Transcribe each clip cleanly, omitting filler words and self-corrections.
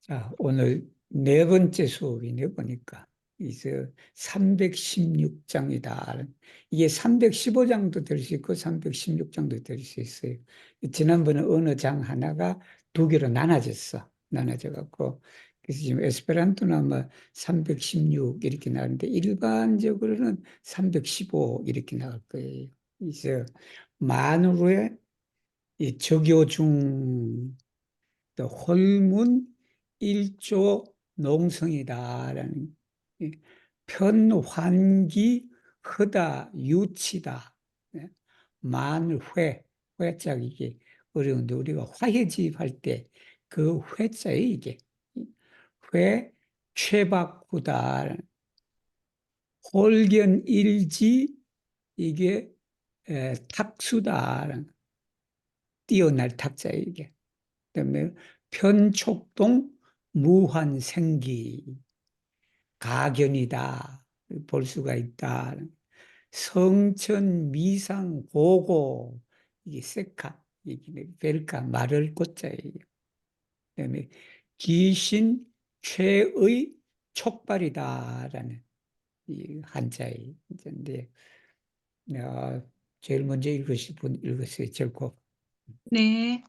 자, 오늘 네 번째 수업이네, 보니까. 이제 316장이다. 이게 315장도 될 수 있고, 316장도 될 수 있어요. 지난번에 어느 장 하나가 두 개로 나눠졌어. 나눠져갖고. 그래서 지금 에스페란토는 아마 316 이렇게 나오는데, 일반적으로는 315 이렇게 나올 거예요. 이제 만우의 이 적요 중 또 홀문 일조 농성이다라는 편환기 허다 유치다. 예. 만회 회자 이게 어려운데 우리가 화해지할 때 그 회자에 이게 회 최박구다. 홀견일지 이게 탁수다. 뛰어날 탁자에 이게. 그다음에 편촉동 무한생기 가견이다 볼 수가 있다. 성천 미상 고고 이게 세카 이게 벨카 말을 고자예요. 그다음에 귀신 최의 촉발이다라는 이 한자인데 제일 먼저 읽으실 분 읽으세요. 절고. 네,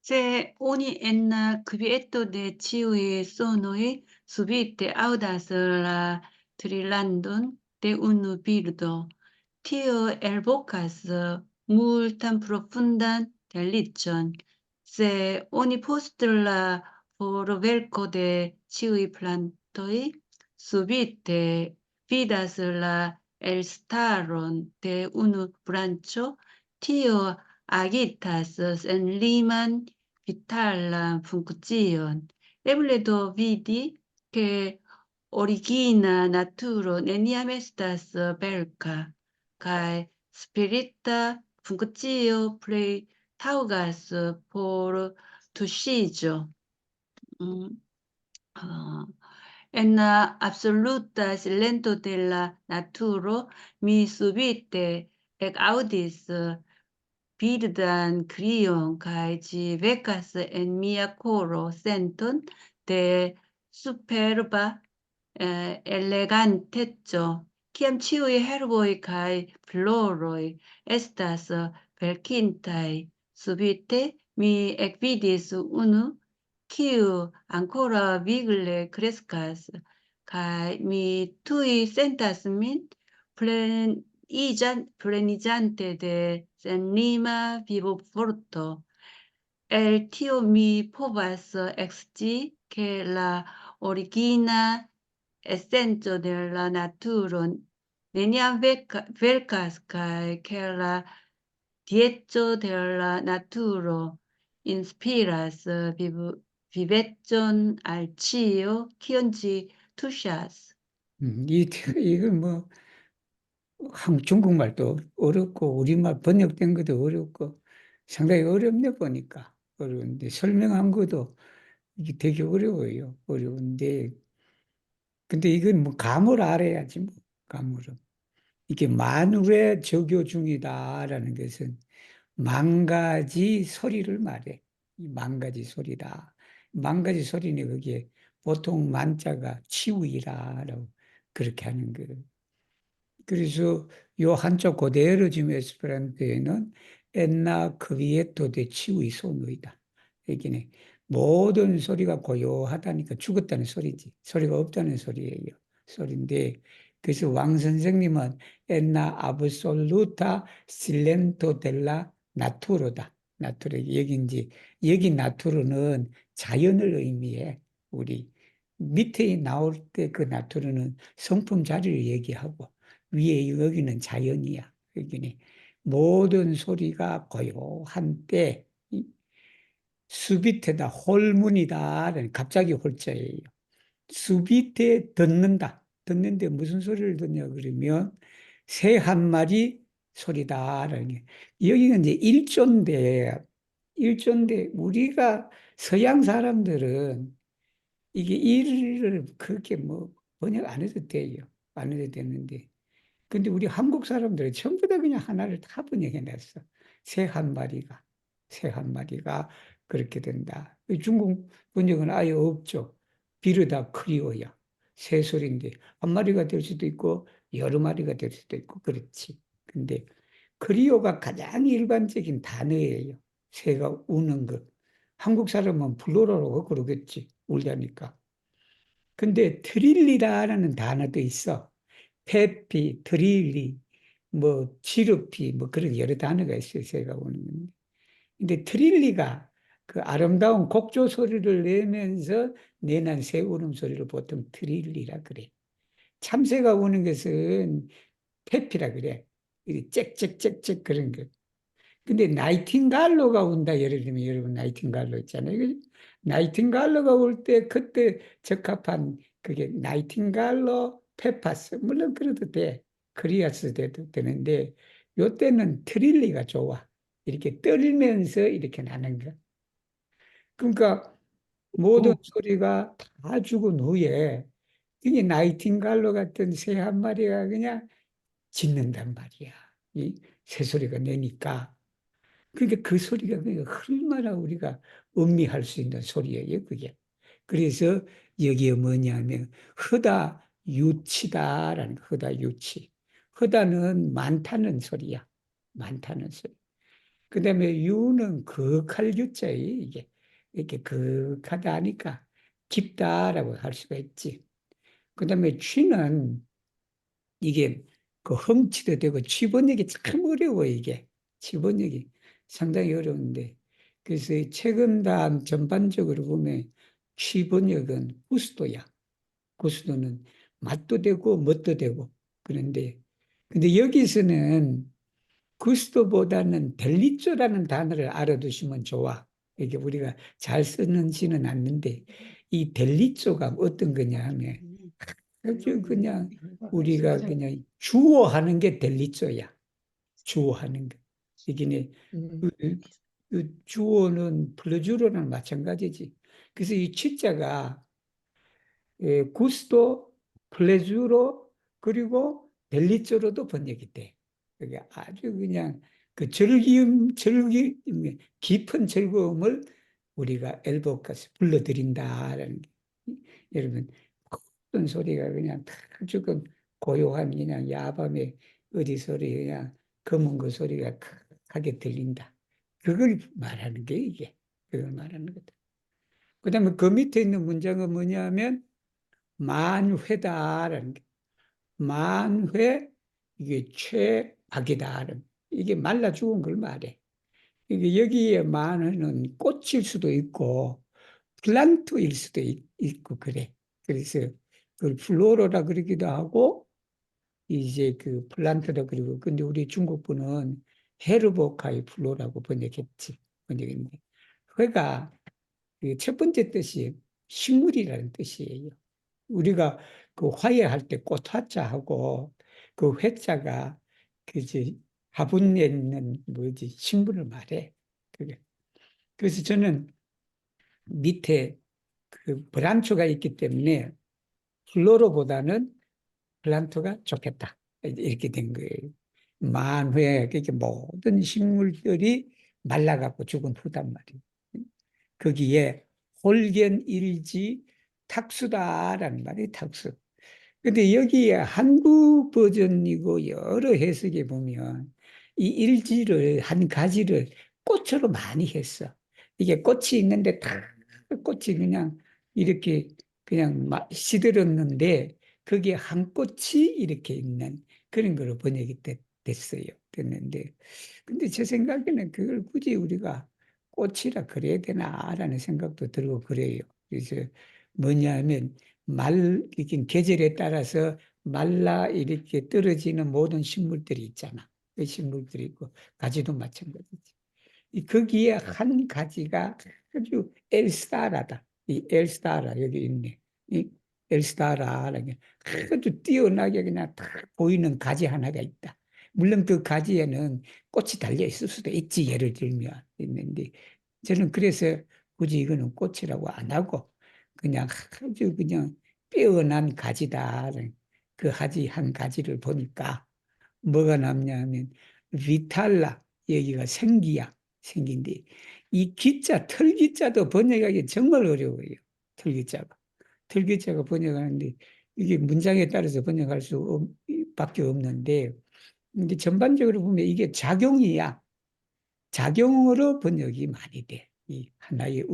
se ogni enna cubierto de ciui sonoi subite audas la trilandon de unu birdo, tio elvocas multam profundan delicion, se ogni post la forvelco de ciui plantoi subite vidas la elstaron de unu brancho, tio agitas en liman vitala funccion. Eble vidi che origina naturo neniam estas belca, cae spirita funccio plei taugas por tuŝiĝo. Ah, En la absoluta silento de la naturo mi subite ekaŭdis birdan krion kaj ĝi vekas en mia koro senton de superba eleganteco, kiam ĉiuj herboj kaj floroj estas velkintaj. Subite mi ekvidis unu, kiu ankoraŭ vigle kreskas, kaj mi tuj sentas min pleniĝante de senlima vivoforto. El tio mi povas ekscii, ke la origina esenco de la naturo neniam velkas kaj ke la dieco de la naturo inspiras vivecon al ĉio, kion ĝi tuŝas. 이거 뭐 중국말도 어렵고 우리말 번역된 것도 어렵고 상당히 어렵네 보니까 어려운데 설명한 것도 이게 되게 어려워요. 어려운데 근데 이건 뭐 감을 알아야지 뭐 감으로 이게 만물의 적요 중이다라는 것은 만 가지 소리를 말해. 이 만 가지 소리다. 만 가지 소리는 그게 보통 만자가 치우이라라고 그렇게 하는 거예요. 그래서 요 한자 그대로 지금 에스페란토에는 엔나 크비에토 데 치우이 소노이다. 여기는 모든 소리가 고요하다니까 죽었다는 소리지. 소리가 없다는 소리예요. 소리인데 그래서 왕 선생님은 엔나 아브솔루타 실렌토 델라 나투로다. 나투로 여기 이제 여기 나투로는 자연을 의미해. 우리 밑에 나올 때 그 나투로는 성품 자리를 얘기하고 위에 여기는 자연이야. 여기는 모든 소리가 고요한 때 수비태다 홀문이다. 갑자기 홀자예요. 수비태 듣는다. 듣는데 무슨 소리를 듣냐 그러면 새 한 마리 소리다라는 게 여기는 이제 일조인데 우리가 서양 사람들은 이게 일을 그렇게 뭐 번역 안 해도 돼요. 안 해도 되는데 근데 우리 한국 사람들은 전부 다 그냥 하나를 다 번역해냈어. 새 한 마리가. 새 한 마리가 그렇게 된다. 중국 번역은 아예 없죠. 비르다 크리오야. 새소리인데 한 마리가 될 수도 있고 여러 마리가 될 수도 있고 그렇지. 근데 크리오가 가장 일반적인 단어예요. 새가 우는 것. 한국 사람은 플로라고 그러겠지. 울다니까. 근데 트릴리라는 단어도 있어. 페피, 트릴리, 뭐 지르피, 뭐 그런 여러 단어가 있어요. 새가 우는 건데. 근데 트릴리가 그 아름다운 곡조 소리를 내면서 내는 새 울음소리를 보통 트릴리라 그래. 참새가 우는 것은 페피라 그래. 이 짹짹짹짹 그런 거. 근데 나이팅갈로가 온다. 예를 들면 여러분 나이팅갈로 있잖아요. 나이팅갈로가 올 때 그때 적합한 그게 나이팅갈로 페파스. 물론 그래도 돼. 크리아스 돼도 되는데 요때는 트릴리가 좋아. 이렇게 떨면서 이렇게 나는 거. 그러니까 모든 오, 소리가 다 죽은 후에 이게 나이팅갈로 같은 새 한 마리가 그냥 짖는단 말이야. 이 새소리가 내니까. 그러니까 그 소리가 얼마나 우리가 음미할 수 있는 소리예요, 그게. 그래서 여기에 뭐냐면 허다 유치다라는 거, 허다 유치. 허다는 많다는 소리야. 많다는 소리. 그다음에 유는 극할 유자예요, 이게. 이렇게 극하다 하니까 깊다라고 할 수가 있지. 그다음에 취는 이게 그 헝치도 되고 취번역이 참 어려워 이게 취번역이 상당히 어려운데 그래서 이 책음담 전반적으로 보면 취번역은 구스도야. 구스도는 맛도 되고 멋도 되고 그런데 근데 여기서는 구스도보다는 델리조라는 단어를 알아두시면 좋아. 이게 우리가 잘 쓰는지는 않는데 이 델리조가 어떤 거냐 하면 아주 그냥 우리가 그냥 주어하는 게 델리조야. 주어하는 거. 이게 그 주어는 플러주로랑 마찬가지지. 그래서 이 치자가 구스도, 플레주로 그리고 델리조로도 번역이 돼. 그게 아주 그냥 그 깊은 즐거움을 우리가 엘복가서 불러드린다라는 게. 여러분, 어떤 소리가 그냥 다 조금 고요한 그냥 야밤에 어디 소리 그냥 검은 그 소리가 크게 들린다. 그걸 말하는 게 이게. 그걸 말하는 거다. 그 다음에 그 밑에 있는 문장은 뭐냐면 만회다라는 게. 만회, 이게 최악이다라는 이게 말라 죽은 걸 말해. 이게 여기에 만회는 꽃일 수도 있고 플란트일 수도 있고 그래. 그래서 그걸 플로로라 그러기도 하고 이제 그 플란트라 그리고 근데 우리 중국분은 헤르보카이 플로라고 번역했지. 번역했는데 회가 그 첫 번째 뜻이 식물이라는 뜻이에요. 우리가 그 화해할 때 꽃화자하고 그 회자가 그지 화분에 있는 뭐지 식물을 말해. 그게. 그래서 저는 밑에 그 브란초가 있기 때문에 플로로보다는 플란트가 좋겠다. 이렇게 된 거예요. 만회, 그렇게 모든 식물들이 말라갖고 죽은 후단 말이에요. 거기에 홀견일지 탁수다라는 말이 탁수. 근데 여기에 한국 버전이고 여러 해석에 보면 이 일지를 한 가지를 꽃으로 많이 했어. 이게 꽃이 있는데 다 꽃이 그냥 이렇게 그냥 시들었는데 거기에 한 꽃이 이렇게 있는 그런 걸로 번역이 됐어요. 됐는데 근데 제 생각에는 그걸 굳이 우리가 꽃이라 그래야 되나라는 생각도 들고 그래요. 그래서 뭐냐면 이렇게 계절에 따라서 말라 이렇게 떨어지는 모든 식물들이 있잖아. 그 식물들이 있고 가지도 마찬가지지. 거기에 한 가지가 아주 엘스타라다. 이 엘스타라 여기 있네. 이 엘스타라라는 게 아주 뛰어나게 그냥 다 보이는 가지 하나가 있다. 물론 그 가지에는 꽃이 달려 있을 수도 있지. 예를 들면 있는데 저는 그래서 굳이 이거는 꽃이라고 안 하고 그냥 아주 그냥 빼어난 가지다. 그 가지 한 가지를 보니까 뭐가 남냐 하면 비탈라 여기가 생기야 생긴데 이 기자, 털기자도 번역하기 정말 어려워요. 털기자가. 털기자가 번역하는데 이게 문장에 따라서 번역할 밖에 없는데, 근데 전반적으로 보면 이게 작용이야. 작용으로 번역이 많이 돼. 이 하나의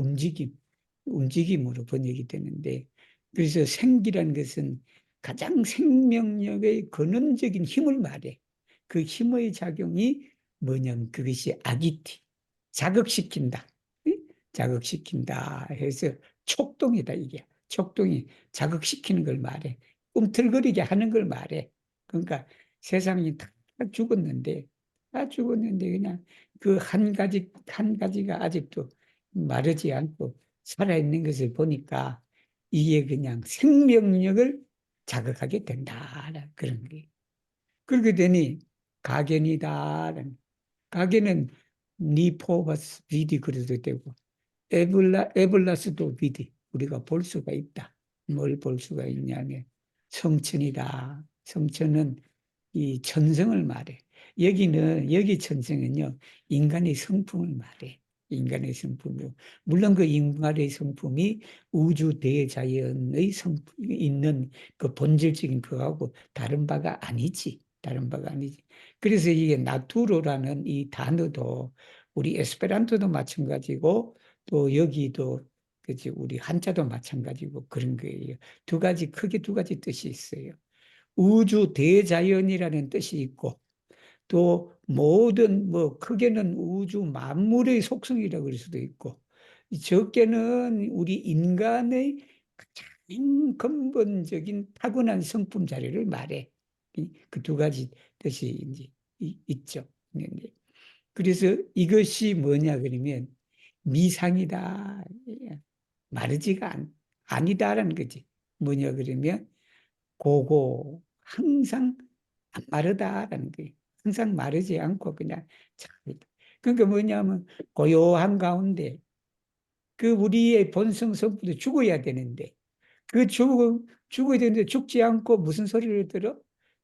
움직임으로 번역이 되는데, 그래서 생기란 것은 가장 생명력의 근원적인 힘을 말해. 그 힘의 작용이 뭐냐면 그것이 아기티, 자극시킨다. 자극시킨다 해서 촉동이다, 이게. 촉동이 자극시키는 걸 말해. 꿈틀거리게 하는 걸 말해. 그러니까 세상이 다 죽었는데 그냥 그 한 가지가 아직도 마르지 않고 살아있는 것을 보니까 이게 그냥 생명력을 자극하게 된다. 그런 게. 그렇게 되니 가견이다. 가견은 니포바스 비디 그래도 되고 에블라스도 비디 우리가 볼 수가 있다. 뭘 볼 수가 있냐면 성천이다. 성천은 이 천성을 말해. 여기 천성은요, 인간의 성품을 말해. 인간의 성품이요. 물론 그 인간의 성품이 우주 대자연의 성품이 있는 그 본질적인 그거하고 다른 바가 아니지. 다른 바가 아니지. 그래서 이게 나투로라는 이 단어도 우리 에스페란토도 마찬가지고 또 여기도 그지 우리 한자도 마찬가지고 그런 거예요. 크게 두 가지 뜻이 있어요. 우주 대자연이라는 뜻이 있고 또 모든 뭐 크게는 우주 만물의 속성이라고 할 수도 있고 적게는 우리 인간의 가장 근본적인 타고난 성품 자료를 말해. 그 두 가지 뜻이 이제 있죠. 그래서 이것이 뭐냐 그러면 미상이다. 마르지가 아니다라는 거지. 뭐냐 그러면 항상 안 마르다라는 거예요. 항상 마르지 않고 그냥 참이다. 그러니까 뭐냐면 고요한 가운데 그 우리의 본성 성품도 죽어야 되는데 죽어야 되는데 죽지 않고 무슨 소리를 들어?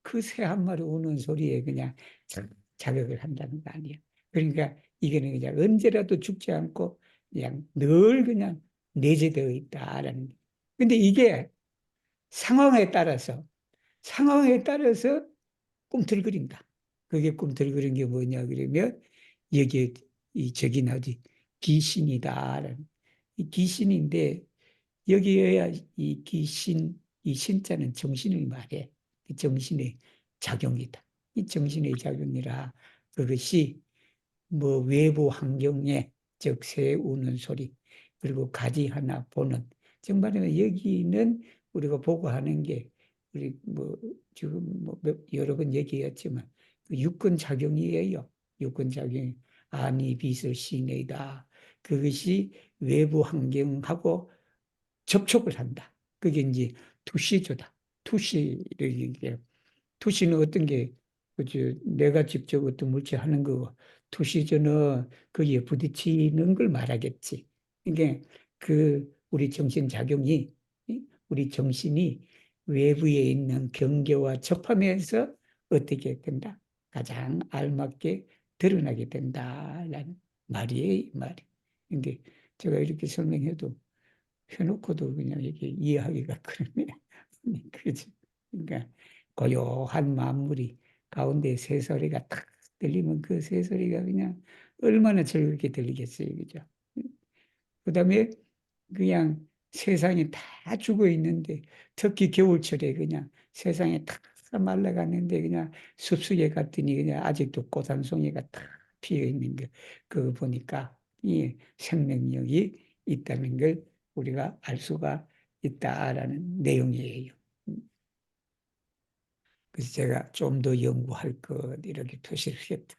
그 새 한 마리 우는 소리에 그냥 자극을 한다는 거 아니야. 그러니까 이거는 그냥 언제라도 죽지 않고 그냥 늘 그냥 내재되어 있다라는. 근데 이게 상황에 따라서 상황에 따라서 꿈틀거린다. 그게 꿈틀거린 게 뭐냐 그러면 여기에 저기 나지 귀신이다라는 이 귀신인데 여기에야 이 신자는 정신을 말해. 이 정신의 작용이다. 이 정신의 작용이라 그것이 뭐 외부 환경에 즉 새 우는 소리 그리고 가지 하나 보는 정말로 여기는 우리가 보고 하는 게 우리 뭐 지금 뭐 여러 번 얘기했지만 그 유권 작용이에요. 유권 작용 아니 빛을 시내다. 그것이 외부 환경하고 접촉을 한다. 그게 이제 투시조다. 투시를 얘기해요. 투시는 어떤 게, 그죠? 내가 직접 어떤 물질 하는 거고, 투시전은 거기에 부딪히는 걸 말하겠지. 이게 우리 정신작용이, 우리 정신이 외부에 있는 경계와 접하면서 어떻게 된다? 가장 알맞게 드러나게 된다라는 말이에요, 이 말이. 근데 제가 이렇게 설명해도 해놓고도 그냥 이게 이해하기가 그러네. 그렇지. 그러니까 고요한 만물이 가운데 새소리가 탁 들리면 그 새소리가 그냥 얼마나 즐겁게 들리겠어요. 그죠? 그다음에 그냥 세상이 다 죽어 있는데 특히 겨울철에 그냥 세상에 다 말라갔는데 그냥 숲속에 갔더니 그냥 아직도 꽃 한 송이가 다 피어 있는 거 그거 보니까 이 생명력이 있다는 걸 우리가 알 수가 있다라는 내용이에요. 그래서 제가 좀 더 연구할 것 이렇게 표시를 했다.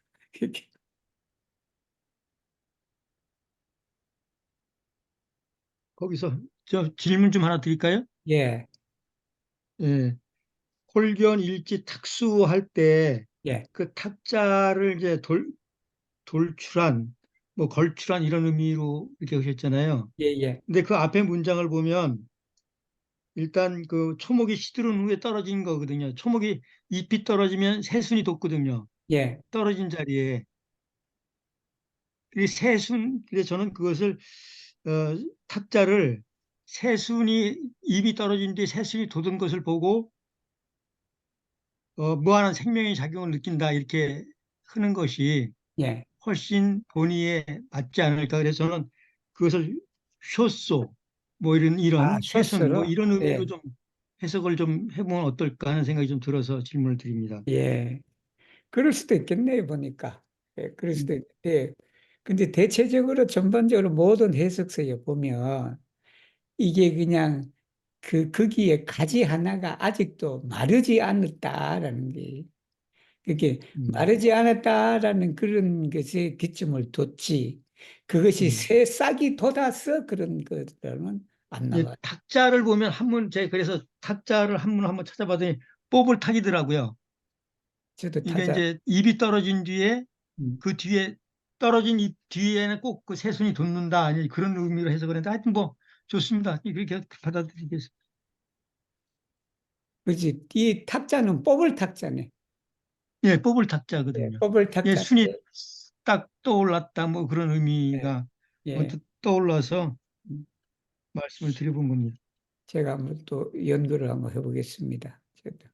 거기서 저 질문 좀 하나 드릴까요? 예, 예. 홀견 일지 탁수할 때 예, 그 탁자를 이제 돌출한, 뭐 걸출한 이런 의미로 이렇게 하셨잖아요. 예, 예, 근데 그 앞에 문장을 보면 일단 그 초목이 시들은 후에 떨어진 거거든요. 초목이 잎이 떨어지면 새순이 돋거든요. 예, 떨어진 자리에. 이 새순, 그래서 저는 그것을, 탁자를 새순이 입이 떨어진 뒤에 새순이 돋은 것을 보고, 무한한 생명의 작용을 느낀다, 이렇게 하는 것이 예. 훨씬 본의에 맞지 않을까. 그래서 저는 그것을 효소, 뭐 이런 새순, 뭐 쇼스로? 이런 의미로 예. 좀 해석을 좀 해보면 어떨까 하는 생각이 좀 들어서 질문을 드립니다. 예. 그럴 수도 있겠네요, 보니까. 예, 그럴 음, 수도 있는데, 근데 대체적으로 전반적으로 모든 해석서에 보면 이게 그냥 거기에 가지 하나가 아직도 마르지 않았다라는 게, 그게 음, 마르지 않았다라는 그런 것에 기점을 뒀지, 그것이 음. 새 싹이 돋아서 그런 것들은 안 예, 나와요. 탁자를 보면 제가 그래서 탁자를 한번 찾아봤더니 뽑을 탁이더라고요. 저도 이게 타자, 이제 입이 떨어진 뒤에 음, 그 뒤에 떨어진 입 뒤에는 꼭 그 새순이 돋는다 아니 그런 의미로 해석을 했는데 하여튼 뭐 좋습니다. 그렇게 받아들이겠습니다. 그지? 이 탁자는 뽑을 탁자네. 예, 뽑을 예, 탁자거든요. 뽑을 예, 순이 탁자인데, 딱 떠올랐다 뭐 그런 예, 의미가 예. 문득 떠올라서 음. 말씀을 드려본 겁니다. 제가 한번 또 연구를 한번 해보겠습니다. 저도.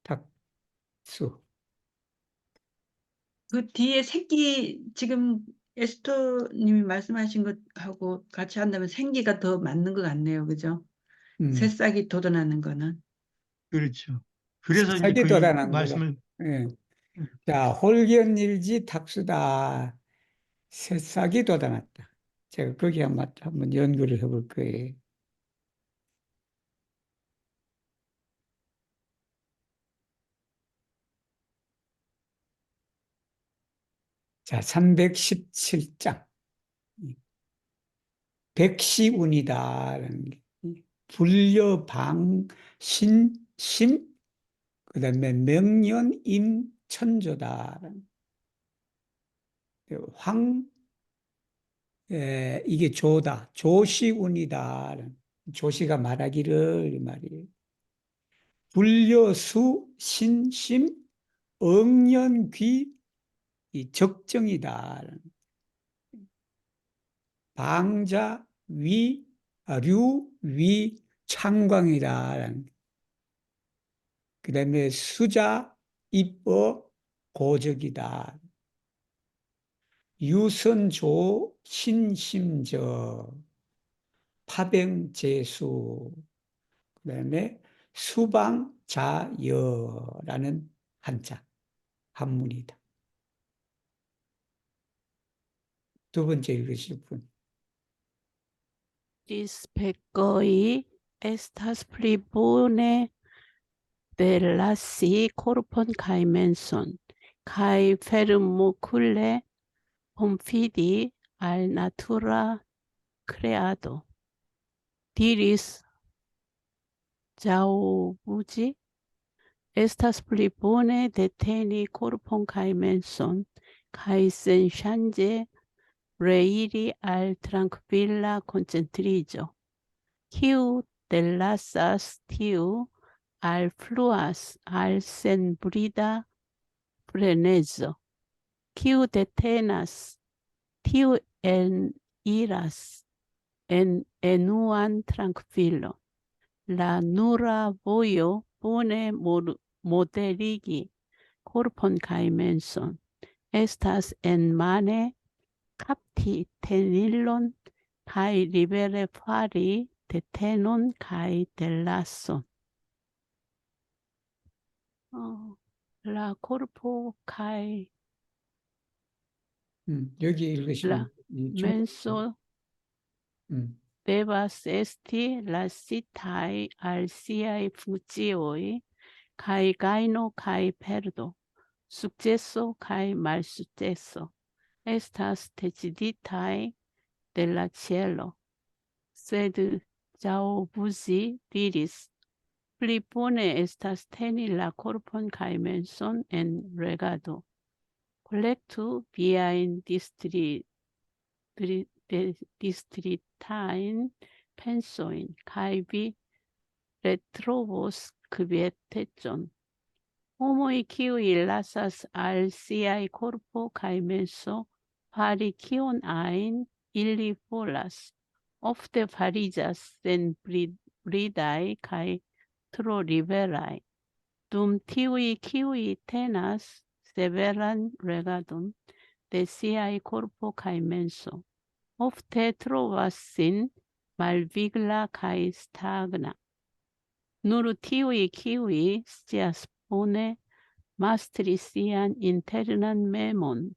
탁수. 그 뒤에 새끼 지금 에스터님이 말씀하신 것하고 같이 한다면 생기가 더 맞는 것 같네요. 그죠? 음. 새싹이 돋아나는 거는. 그렇죠. 그래서 이제 그 새싹이도라는 거로. 말씀을 예. 자, 홀견일지 탁수다. 새싹이 돋아났다. 제가 거기 한번 연구를 해볼 거예요. 자, 317장. 백시운이다라는 게. 불려방신심, 그 다음에 명년임천조다. 황, 이게 조다. 조시운이다. 조시가 말하기를, 이 말이에요. 불려수, 신심, 억년귀, 이 적정이다. 방자, 류, 위, 창광이다. 그 다음에 수자, 입어, 고적이다. 유선조, 신심저, 파병제수, 그 다음에 수방자여라는 한자, 한문이다. 두 번째 읽으실 분. Dispecoi estas pli bone de lasi corpon cae menson, cae fermucule confidi al natura creado. Diris Jaubugi, estas pli bone deteni corpon cae menson, cae sen change reiri al tranquilla concentrigio. Kiu delasas tiu al fluas al senbrida frenezo. Kiu detenas tiu en iras en enuan tranquilo. La nura vojo bone modeligi corpon cae menson. Estas en mane capti tenilon cae libere fari detenon cae delason. La corpo cae 여기 la 읽으시면 menso devas esti lasitai al siae funccioi, cae gaino cae perdo, successo cae malsuccesso, estas deciditai de la cielo. Sed Jaubugi diris, pli bone estas teni la corpon cae menson en regado. Collectu viain distritain pensoin, cae vi retrovos quietecon. Homoi kiui lasas al siai corpo kai menso pari kion ain illi volas. Ofte fariĝas senbridaj kaj tro liberaj. Dum tiuj kiuj tenas severan regadon de siaj corpo kaj menso, ofte trovas sin malvigla kaj stagna. Nur tiuj kiuj scias bone mastri sian internan memon,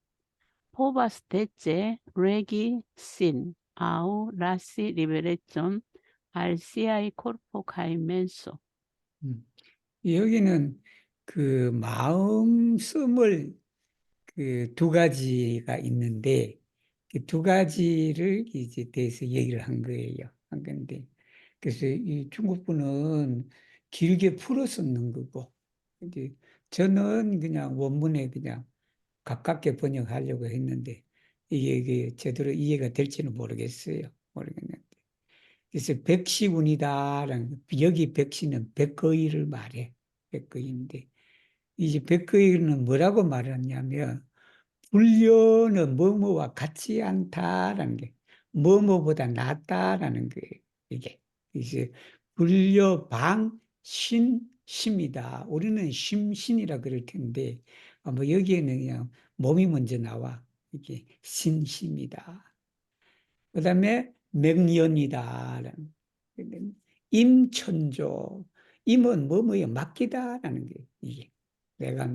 povas deĉe regi sin aŭ lasi liberecon al siaj corpo kaj menso. 여기는 그 마음씀을 그 두 가지가 있는데 그 두 가지를 이제 대해서 얘기를 한 거예요. 한 건데 그래서 이 중국 분은 길게 풀어서 넣은 거고 이제 저는 그냥 원문에 그냥 가깝게 번역하려고 했는데 이게 제대로 이해가 될지는 모르겠어요. 모르겠는데. 그래서 백시운이다라는 여기 백시는 백거이를 말해. 백거이인데 이제 백거이는 뭐라고 말하냐면 불려는 뭐뭐와 같지 않다라는 게 뭐뭐보다 낫다라는 거예요. 이게 이제 불려 방신 심이다. 우리는 심신이라 그럴 텐데 뭐 여기에는 그냥 몸이 먼저 나와 이게 신심이다. 그다음에 맹연이다라는 임천조 임은 뭐뭐에 맡기다라는 게 이게 내가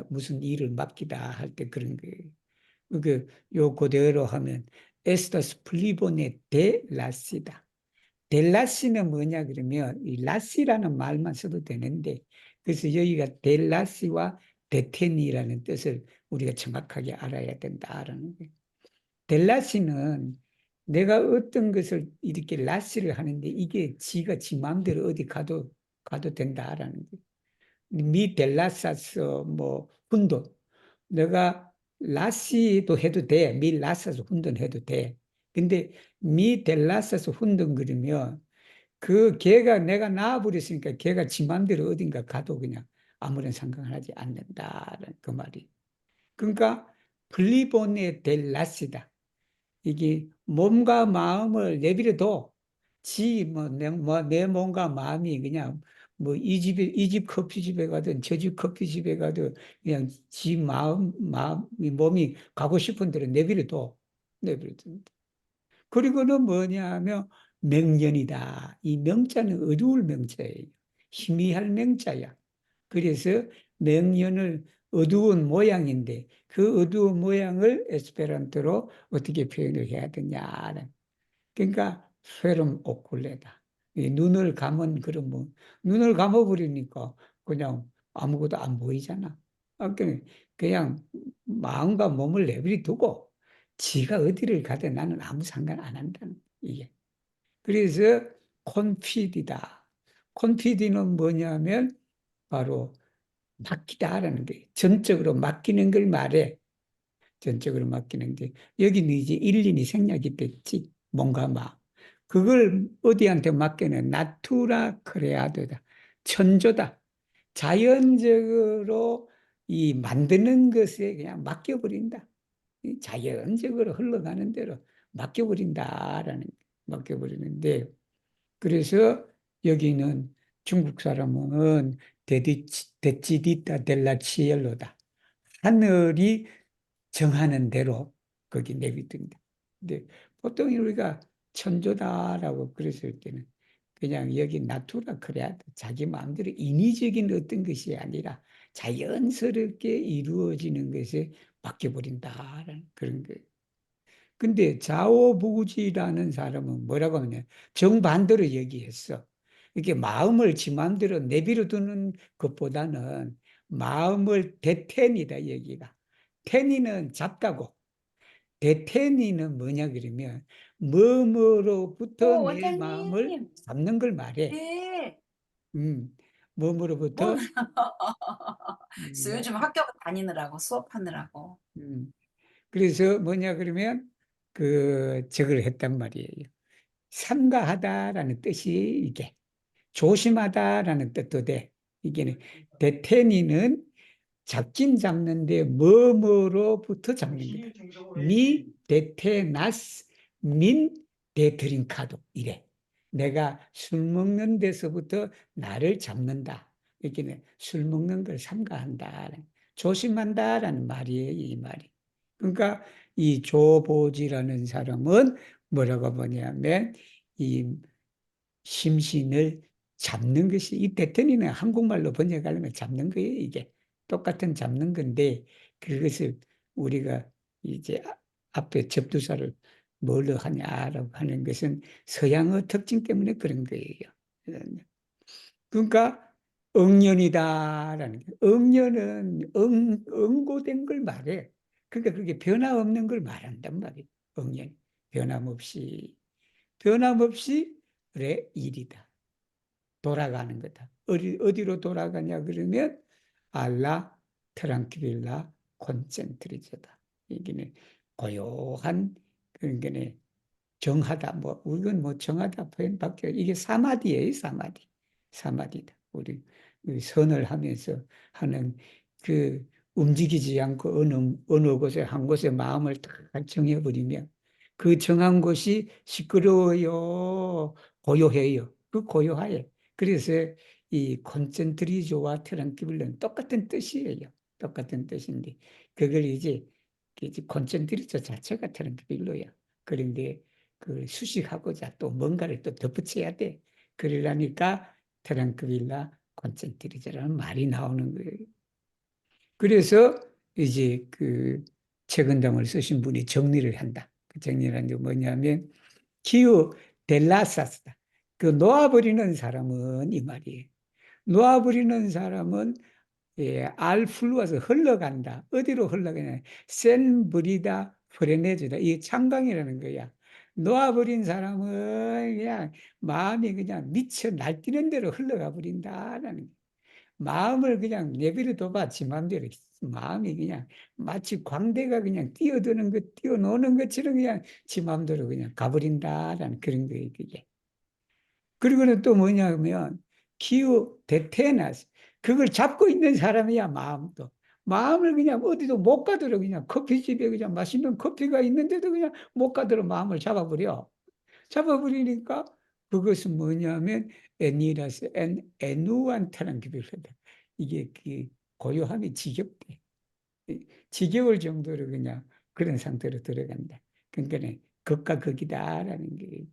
무슨 일을 맡기다 할 때 그런 거예요. 요 그대로 하면 에스터스 플리보네 데 라시다. 델라시는 뭐냐 그러면 이 라시라는 말만 써도 되는데 그래서 여기가 델라시와 데테니라는 뜻을 우리가 정확하게 알아야 된다라는 거예요. 델라시는 내가 어떤 것을 이렇게 라시를 하는데 이게 지가 지 마음대로 어디 가도 된다라는 거예요. 미 델라사스 뭐 훈돈 내가 라시도 해도 돼. 미 라사스 훈돈 해도 돼. 근데 미 델라사스 훈돈 그러면 그 걔가 내가 낳아버렸으니까 걔가 지 마음대로 어딘가 가도 그냥 아무런 상관을 하지 않는다는 그 말이. 그러니까 플리보네 델라시다. 이게 몸과 마음을 내버려둬. 내 몸과 마음이 그냥 뭐 이 집 커피집에 가든 저 집 커피집에 가든 그냥 지 몸이 가고 싶은 대로 내버려둬. 내버려둔다. 그리고는 뭐냐면 명년이다. 이 명자는 어두울 명자예요. 희미할 명자야. 그래서 명년을 어두운 모양인데 그 어두운 모양을 에스페란토로 어떻게 표현을 해야 되냐는 그러니까 페름 오쿨레다. 이 눈을 감은 그런 뭐 눈을 감아버리니까 그냥 아무것도 안 보이잖아. 그냥 마음과 몸을 내버려 두고 지가 어디를 가든 나는 아무 상관 안 한다는 이게. 그래서 콘피디다. 콘피디는 뭐냐면 바로 맡기다라는 거예요. 전적으로 맡기는 걸 말해. 전적으로 맡기는데 여기는 이제 일린이 생략이 됐지. 뭔가 막 그걸 어디한테 맡기는 나투라 크레아도다. 천조다. 자연적으로 이 만드는 것에 그냥 맡겨버린다. 자연적으로 흘러가는 대로 맡겨버린다라는 맡겨버리는데 그래서 여기는 중국 사람은 데치디타 델라 치엘로다. 하늘이 정하는 대로 거기 내비둔다. 근데 보통 우리가 천조다라고 그랬을 때는 그냥 여기 나투라 그래야 자기 마음대로 인위적인 어떤 것이 아니라 자연스럽게 이루어지는 것에 맡겨버린다라는 그런 거예요. 근데 자오부지라는 사람은 뭐라고 하냐 정반대로 얘기했어. 이렇게 마음을 지 마음대로 내버려 두는 것보다는 마음을 대텐이다 얘기가. 텐이는 잡다고 대텐이는 뭐냐 그러면 뭐뭐로부터 내 마음을 원장님. 잡는 걸 말해. 네. 뭐뭐로부터 요즘 학교 다니느라고 수업하느라고. 그래서 뭐냐 그러면 저걸 했단 말이에요. 삼가하다라는 뜻이 이게 조심하다라는 뜻도 돼. 이게 대테니는 잡긴 잡는데 뭐뭐로부터 잡는 거다. 미 데테나스 민 데드링카도 이래. 내가 술 먹는 데서부터 나를 잡는다. 이렇게 술 먹는 걸 삼가한다. 조심한다라는 말이에요, 이 말이. 그러니까 이 조보지라는 사람은 뭐라고 보냐면 이 심신을 잡는 것이 이 대ten이는 한국말로 번역하려면 잡는 거예요, 이게. 똑같은 잡는 건데 그것을 우리가 이제 앞에 접두사를 뭘로 하냐라고 하는 것은 서양어 특징 때문에 그런 거예요. 그러니까 응연이다라는 게 응연은 응고된 걸 말해. 그러니까 그게 변화없는 걸 말한단 말이에요. 응연 변함없이 그래 일이다. 돌아가는 거다. 어디로 돌아가냐 그러면 알라 트랑키빌라 콘센트리저다. 이게 고요한 그러니까 정하다 뭐 이건 뭐 정하다 표현밖에 이게 사마디예요. 사마디다. 우리 선을 하면서 하는 그 움직이지 않고 어느 곳에 한 곳에 마음을 딱 정해버리면 그 정한 곳이 시끄러워요, 고요해요. 그 고요하에. 그래서 이 콘센트리조와 트랑키빌라는 똑같은 뜻이에요. 똑같은 뜻인데 그걸 이제 콘센트리조 자체가 트랑키빌로야. 그런데 그 수식하고자 또 뭔가를 또 덧붙여야 돼. 그러려니까 트랑크빌라 콘센트리저라는 말이 나오는 거예요. 그래서 이제 그 책은당을 쓰신 분이 정리를 한다. 그 정리를 한 게 뭐냐면 기우 델라사스다. 그 놓아버리는 사람은 이 말이에요. 놓아버리는 사람은 알플루아서 흘러간다. 어디로 흘러가냐? 센브리다 프레네즈다. 이게 창강이라는 거야. 놓아버린 사람은 그냥 마음이 그냥 미쳐 날뛰는 대로 흘러가 버린다라는 거야. 마음을 그냥 내버려 둬봐. 지 마음대로. 마음이 그냥 마치 광대가 그냥 뛰어드는 것, 뛰어노는 것처럼 그냥 지 마음대로 그냥 가버린다라는 그런 거예요, 그게. 그리고는 또 뭐냐면 기우 데테나스 그걸 잡고 있는 사람이야 마음도 마음을 그냥 어디도 못 가도록 그냥 커피집에 그냥 맛있는 커피가 있는데도 그냥 못 가도록 마음을 잡아버리니까 그것은 뭐냐면 애니라스 애누한테는 기별하다 이게 그 고요함이 지겹대 지겨울 정도로 그냥 그런 상태로 들어간다. 그러니까 극과 극이다라는 게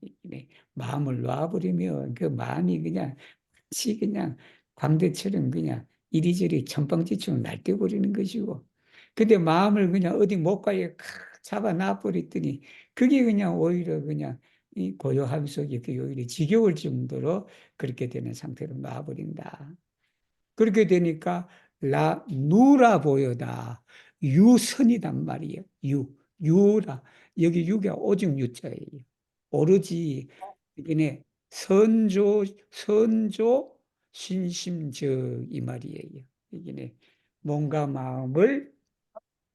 마음을 놔버리면 그 마음이 그냥 마치 그냥 광대처럼 그냥 이리저리 천방지축 날뛰어버리는 것이고 근데 마음을 그냥 어디 못 가게 잡아 놔버렸더니 그게 그냥 오히려 그냥 이 고요함 속에 그게 오히려 지겨울 정도로 그렇게 되는 상태로 놔버린다. 그렇게 되니까 누라 보여다. 유선이단 말이에요. 유라. 여기 유가 오직 유자예요. 오로지 이게 선조 신심적 이 말이에요. 이게 몸과 마음을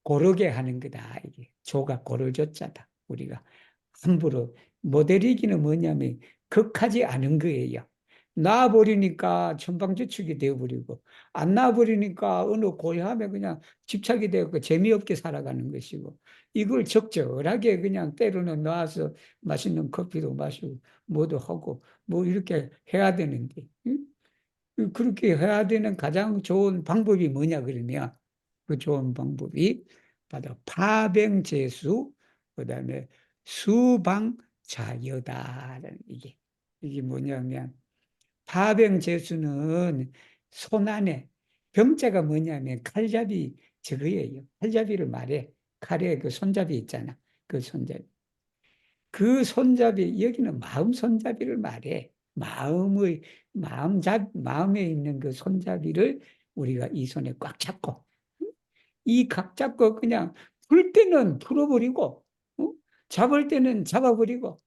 고르게 하는 거다. 이게 조가 고를 조자다. 우리가 함부로 모델이기는 뭐냐면 극하지 않은 거예요. 놔버리니까 천방지축이 되어버리고 안 놔버리니까 어느 고요함에 그냥 집착이 되고 재미없게 살아가는 것이고 이걸 적절하게 그냥 때로는 놔서 맛있는 커피도 마시고 뭐도 하고 뭐 이렇게 해야 되는데 응? 그렇게 해야 되는 가장 좋은 방법이 뭐냐 그러면 그 좋은 방법이 바로 파병제수 그다음에 수방자여다라는 이게 뭐냐면 파병제수는 손 안에 병자가 뭐냐면 칼잡이 저거예요. 칼잡이를 말해. 칼에 그 손잡이 있잖아. 그 손잡이. 그 손잡이 여기는 마음 손잡이를 말해. 마음에 있는 그 손잡이를 우리가 이 손에 꽉 잡고 이 각 잡고 그냥 풀 때는 풀어버리고 어? 잡을 때는 잡아버리고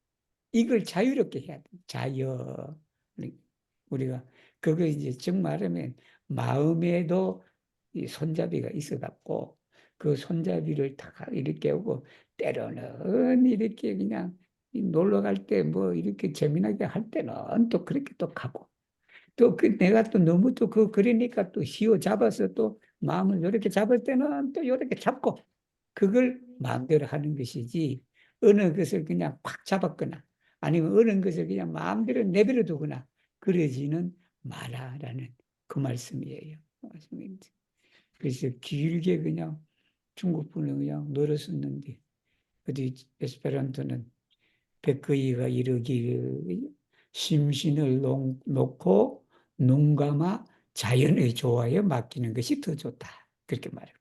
이걸 자유롭게 해야 돼. 자유. 우리가 그거 이제 정말 말하면 마음에도 이 손잡이가 있어 갖고 그 손잡이를 다 이렇게 오고 때로는 이렇게 그냥 놀러 갈 때 뭐 이렇게 재미나게 할 때는 또 그렇게 또 가고 또 그 내가 또 너무 또 그러니까 또 휘어 잡아서 또 마음을 이렇게 잡을 때는 또 이렇게 잡고 그걸 마음대로 하는 것이지 어느 것을 그냥 꽉 잡았거나 아니면 어느 것을 그냥 마음대로 내버려 두거나 그러지는 마라라는 그 말씀이에요. 말씀입니다. 그래서 길게 그냥 중국분을 그냥 늘었었는데 어디 에스페란토는 백거이가 이르기를 심신을 놓고 눈 감아 자연의 조화에 맡기는 것이 더 좋다. 그렇게 말해요.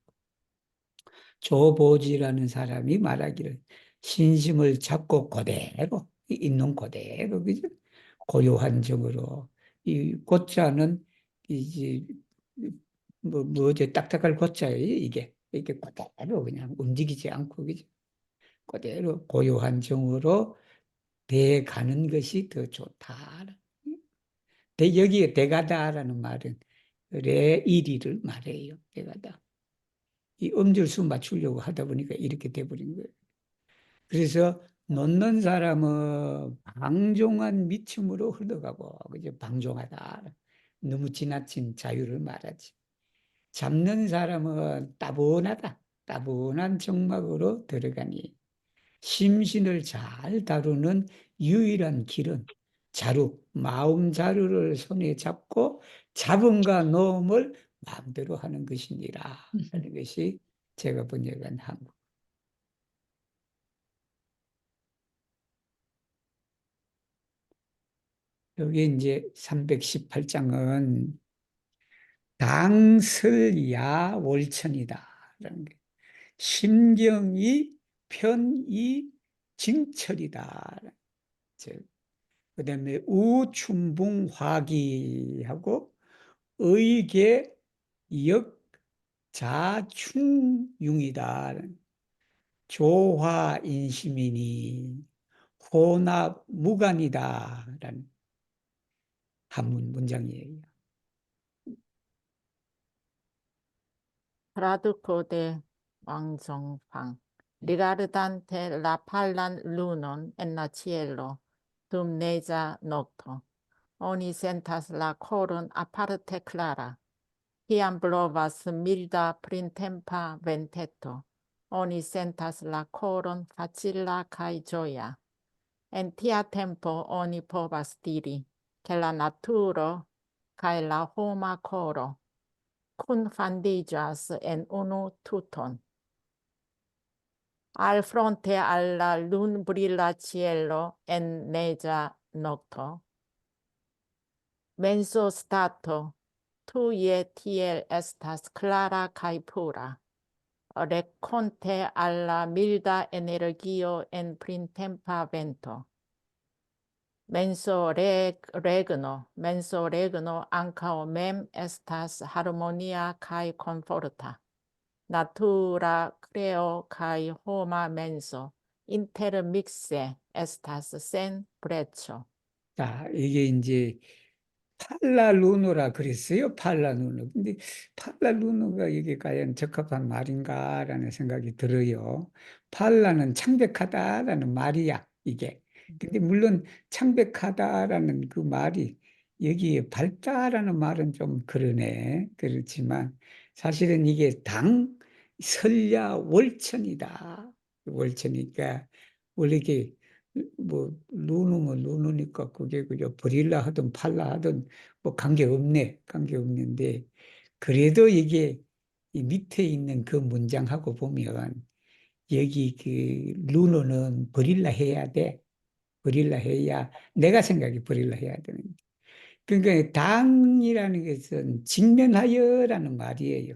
조보지라는 사람이 말하기를 신심을 잡고 그대로 있는 그대로 그죠? 고요한 정으로 이 고자는 이제 뭐지 딱딱할 고자예요 이게 그대로 그냥 움직이지 않고 그죠? 그대로 고요한 정으로 대가는 것이 더 좋다. 여기에 대가다라는 말은 레일이를 말해요. 대가다. 이 음절수 맞추려고 하다 보니까 이렇게 돼버린 거예요. 그래서 놓는 사람은 방종한 미침으로 흘러가고, 그죠? 방종하다. 너무 지나친 자유를 말하지. 잡는 사람은 따분하다. 따분한 정막으로 들어가니. 심신을 잘 다루는 유일한 길은 자루, 마음 자루를 손에 잡고 잡음과 놓음을 마음대로 하는 것이니라 하는 것이 제가 번역한 한국. 여기 이제 318장은 당설야 월천이다. 라는 게 심경이 편이 징철이다. 그다음에 우춘붕 화기하고 의계 역자충융이다. 조화인심이니 혼합 무간이다라는 한문 문장이에요. Traduco de Wang Zhongfang. Riguardante la pallan lunon en la cielo, dum neja nocto. Oni sentas la coron aparte clara. Iam blovas milda printempa venteto. Oni sentas la coron facila cae gioia. En tia tempo oni povas diri, che la naturo cae la homa coro confandigas en unu tuton. Al fronte alla lun brilla cielo en negia nocto. Menso stato, tuje tiel estas clara cae pura. Reconte alla milda energio en printempa vento. Menso regno ancao mem estas harmonia cae conforta. Natura creo cae homa menso intermixe estas sen brecho. 자, 이게 이제 팔라루노라 그랬어요. 팔라루노. 근데 팔라루노가 이게 과연 적합한 말인가라는 생각이 들어요. 팔라는 창백하다라는 말이야, 이게. 근데 물론 창백하다라는 그 말이 여기에 밝다라는 말은 좀 그러네. 그렇지만 사실은 이게 설야 월천이다. 월천이니까 원래 이게 뭐 루누면 루누니까 그게 그저 버릴라 하든 팔라 하든 뭐 관계없는데 그래도 이게 이 밑에 있는 그 문장하고 보면 여기 그 루누는 버릴라 해야 돼. 버릴라 해야 내가 생각이 버릴라 해야 되는. 그러니까 당이라는 것은 직면하여라는 말이에요.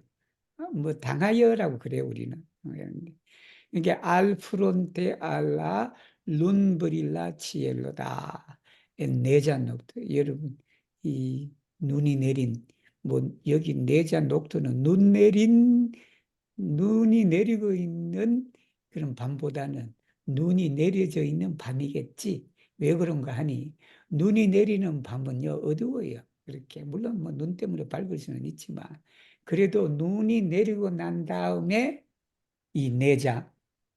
뭐 당하여라고 그래요 우리는. 이게 알 프론테 알라 룬브릴라 치엘로다. 네자 녹두. 여러분 이 눈이 내린 뭐 여기 네자 녹두는 눈이 내리고 있는 그런 밤보다는 눈이 내려져 있는 밤이겠지. 왜 그런가 하니 눈이 내리는 밤은요 어두워요. 그렇게 물론 뭐 눈 때문에 밝을 수는 있지만 그래도 눈이 내리고 난 다음에 이 내자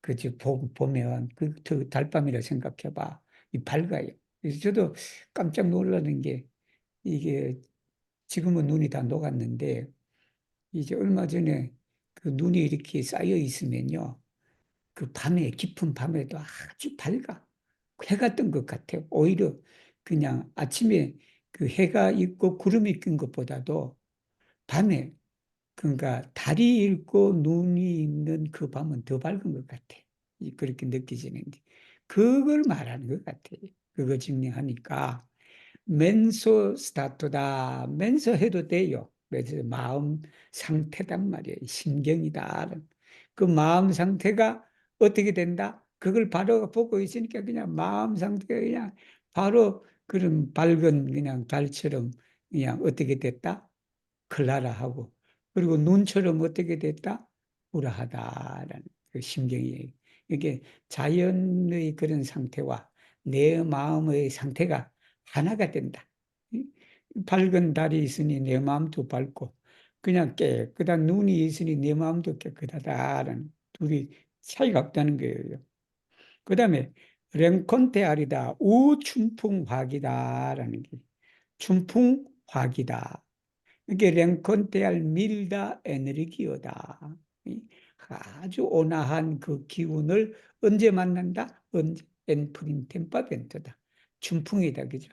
그지 보면 그 달밤이라 생각해봐 이 밝아요. 그래서 저도 깜짝 놀라는 게 이게 지금은 눈이 다 녹았는데 이제 얼마 전에 그 눈이 이렇게 쌓여 있으면요. 그 밤에, 깊은 밤에도 아주 밝아. 해가 뜬 것 같아요. 오히려 그냥 아침에 그 해가 있고 구름이 낀 것보다도 밤에, 그러니까 달이 있고 눈이 있는 그 밤은 더 밝은 것 같아. 그렇게 느껴지는데. 그걸 말하는 것 같아요. 그거 증명하니까. 멘소 스타트다. 멘소 해도 돼요. 그래서 마음 상태단 말이에요. 심경이다. 그 마음 상태가 어떻게 된다? 그걸 바로 보고 있으니까 그냥 마음 상태가 그냥 바로 그런 밝은 그냥 달처럼 그냥 어떻게 됐다? 클라라하고. 그리고 눈처럼 어떻게 됐다? 우라하다라는 그 심경이에요. 이게 자연의 그런 상태와 내 마음의 상태가 하나가 된다. 밝은 달이 있으니 내 마음도 밝고, 그냥 깨끗한 눈이 있으니 내 마음도 깨끗하다라는 둘이 차이가 없다는 거예요. 그 다음에 rencontear이다, 우춘풍화기다라는 게 춘풍화기다. 이게 랭컨테알 밀다 에너지기어다. 아주 온화한 그 기운을 언제 만난다? 언제? 엔프린 템파벤트다. 춘풍이다. 그죠?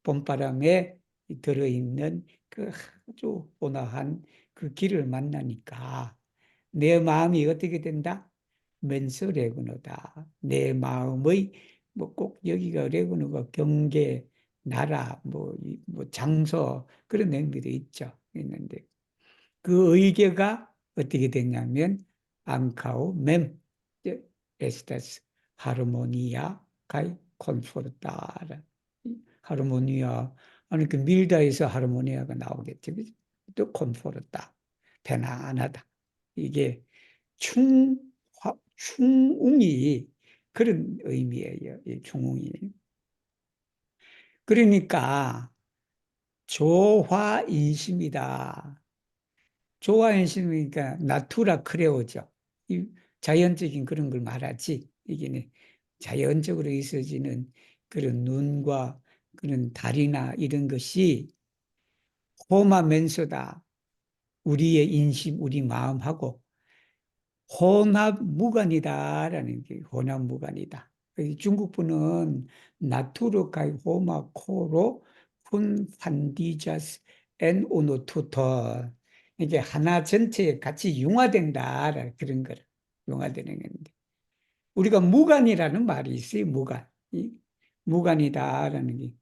봄바람에 들어있는 그 아주 온화한 그 길을 만나니까 내 마음이 어떻게 된다? 멘서 레구너다. 내 마음의 뭐 꼭 여기가 레구너가 경계, 나라, 뭐 장소 그런 의미도 있는데 그 의계가 어떻게 됐냐면 앙카오 멤 에스타스 하르모니아 가이 콘포르타라. 하르모니아 아니 그 밀다에서 하르모니아가 나오겠죠. 그죠? 또 콘포르타 편안하다. 이게 충웅이 그런 의미예요. 이 충웅이. 그러니까 조화인심이다. 조화인심이니까 나투라 크레오죠. 이 자연적인 그런 걸 말하지. 이게 자연적으로 있어지는 그런 눈과 그런 달이나 이런 것이 호마멘소다. 우리의 인심, 우리 마음하고 혼합무관이다라는 게 혼합무관이다. 중국분은 나투르카이 호마코로 군 판디자스 엔 오노투터 이게 하나 전체에 같이 융화된다 그런 거를 융화되는 건데 우리가 무관이라는 말이 있어요. 무관. 무관이다라는 게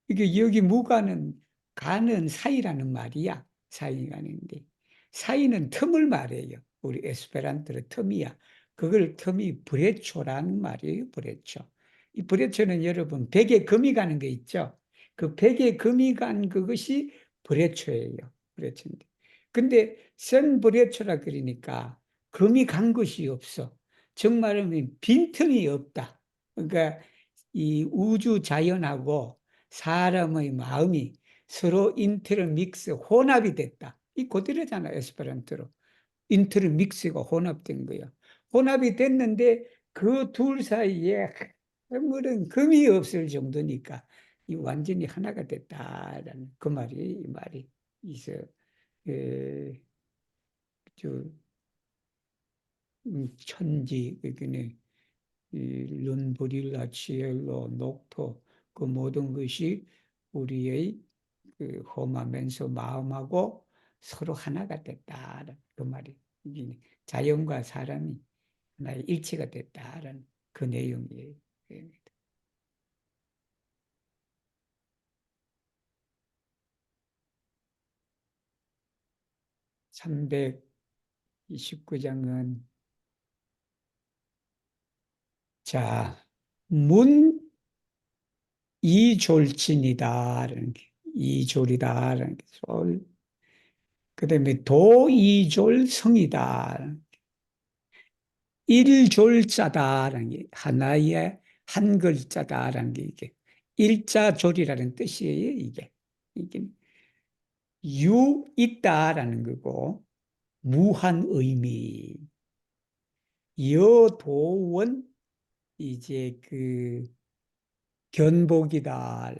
이게 여기 무관은 가는 사이라는 말이야. 사이가는데 사이는 틈을 말해요. 우리 에스페란토로 틈이야. 그걸 틈이 브레초라는 말이에요. 브레초. 이 브레초는 여러분 백에 금이 가는 거 있죠. 그 백에 금이 간 그것이 브레초예요. 브레초인데. 근데 선 브레초라 그러니까 금이 간 것이 없어. 정말은 빈틈이 없다. 그러니까 이 우주 자연하고 사람의 마음이 서로 인터믹스 혼합이 됐다. 이 그대로잖아 에스페란토로. 인터믹스가 혼합된 거야. 혼합이 됐는데 그 둘 사이에 아무런 금이 없을 정도니까 이 완전히 하나가 됐다라는 그 말이 이 말이 있어. 저 천지 그게 룬브릴라 치엘로 녹토 그 모든 것이 우리의 그 험하면서 마음하고 서로 하나가 됐다는 그 말이 자연과 사람이 하나의 일치가 됐다는 그 내용이에요. 329장은 자, 이졸친이다라는 게 이졸이다라는 게 그다음에 도이졸성이다. 일졸자다라는 게 하나의 한 글자다라는 게 이게 일자졸이라는 뜻이에요. 이게 유 있다라는 거고 무한 의미 여도원 이제 그 견복이다.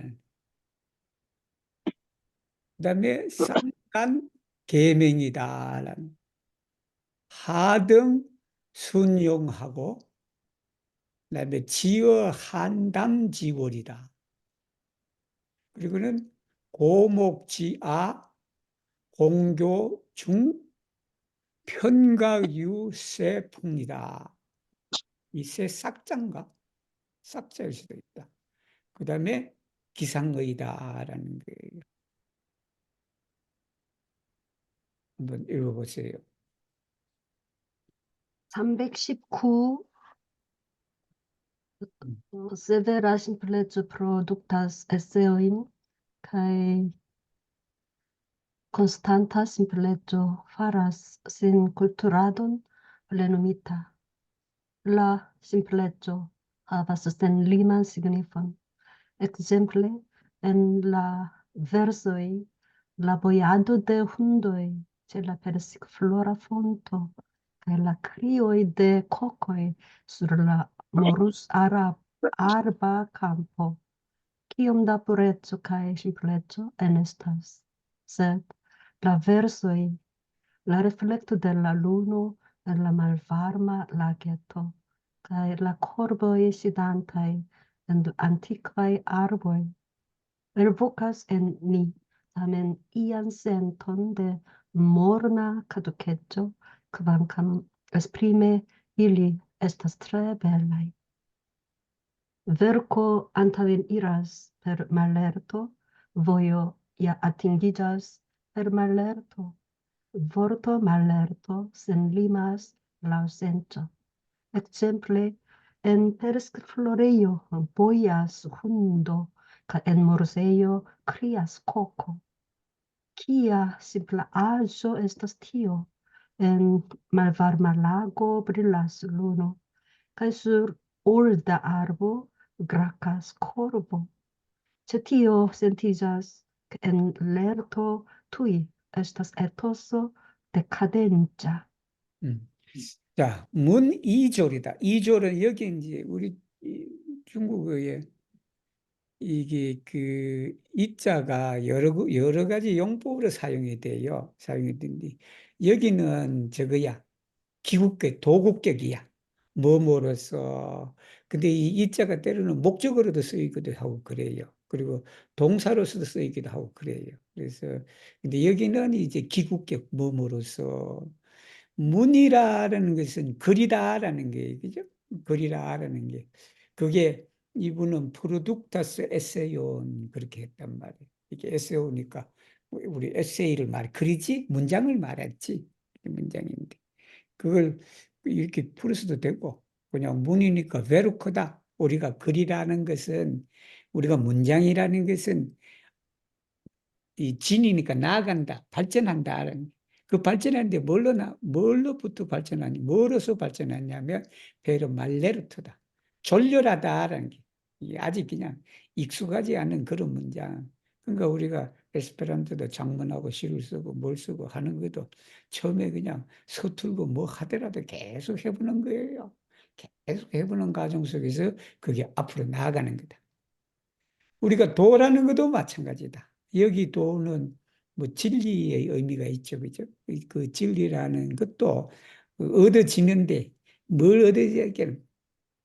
그다음에 쌍간 계명이다라는 하등 순용하고 그다음에 지어 한담지월이다. 그리고는 고목지아 공교중 편가유세풍이다. 이 세 싹자인가? 싹자일 수도 있다. 그 다음에 기상의다라는 거예요. 한번 읽어보세요. 319 severa simpleco productas esseoin kai constanta simpleco faras sin culturadon plenumita. La simpleco havas sen liman signifon. Exemple, en la versoi la boiado de hundoi ce la persicflora fonto kaj la crioj de kokoj sur la morus arba campo. Kiom da pureco kaj simpleco enestas, sed la versoj, la reflekto de la luno en la malvarma lageto, kaj la korboj sidantaj en antikvaj arboj, elvokas en ni tamen ian senton de morna caduceggio, kvankam esprime ili estas tre belaj. Verco antaŭen iras per mallerto, vojo ja atingiĝas per mallerto. Vorto mallerto senlimas laŭ senco. Exemple, en persiflorejo bojas hundo, kaj en morsejo krias koko. Kia simpla aĵo estas tio? En malvarma lago brilas luno, kaj sur olda arbo grakas korbo. Ĉe tio sentiĝas, ke en lerto tuj estas etoso dekadenca. 자, 문이졸이다. 이졸은 여기 이제 우리 중국어에 이게 그 이자가 여러 가지 용법으로 사용이 돼요. 사용이 되는데 여기는 저거야. 기국격, 도국격이야. 뭐뭐로서. 근데 이 이자가 때로는 목적어로도 쓰이기도 하고 그래요. 그리고 동사로서도 쓰이기도 하고 그래요. 그래서 근데 여기는 이제 기국격 뭐뭐로서 문이라는 것은 글이다라는 게 그죠? 글이라는 게 그게 이분은 프로둑타스 에세이온 그렇게 했단 말이에요. 이게 에세이오니까 우리 에세이를 글이지 문장을 말했지 문장인데 그걸 이렇게 풀어서도 되고 그냥 문이니까 베르크다. 우리가 글이라는 것은 우리가 문장이라는 것은 이 진이니까 나아간다, 발전한다는 그 발전하는데 뭘로부터 발전하니, 뭐로서 발전하냐면 베르 말레르트다, 졸렬하다라는 게 아직 그냥 익숙하지 않은 그런 문장. 그러니까 우리가 에스페란토도 작문하고 시를 쓰고 뭘 쓰고 하는 것도 처음에 그냥 서툴고 뭐 하더라도 계속 해보는 거예요. 계속 해보는 과정 속에서 그게 앞으로 나아가는 거다. 우리가 도라는 것도 마찬가지다. 여기 도는 뭐 진리의 의미가 있죠. 그죠? 그 진리라는 것도 얻어지는데 뭘 얻어지냐면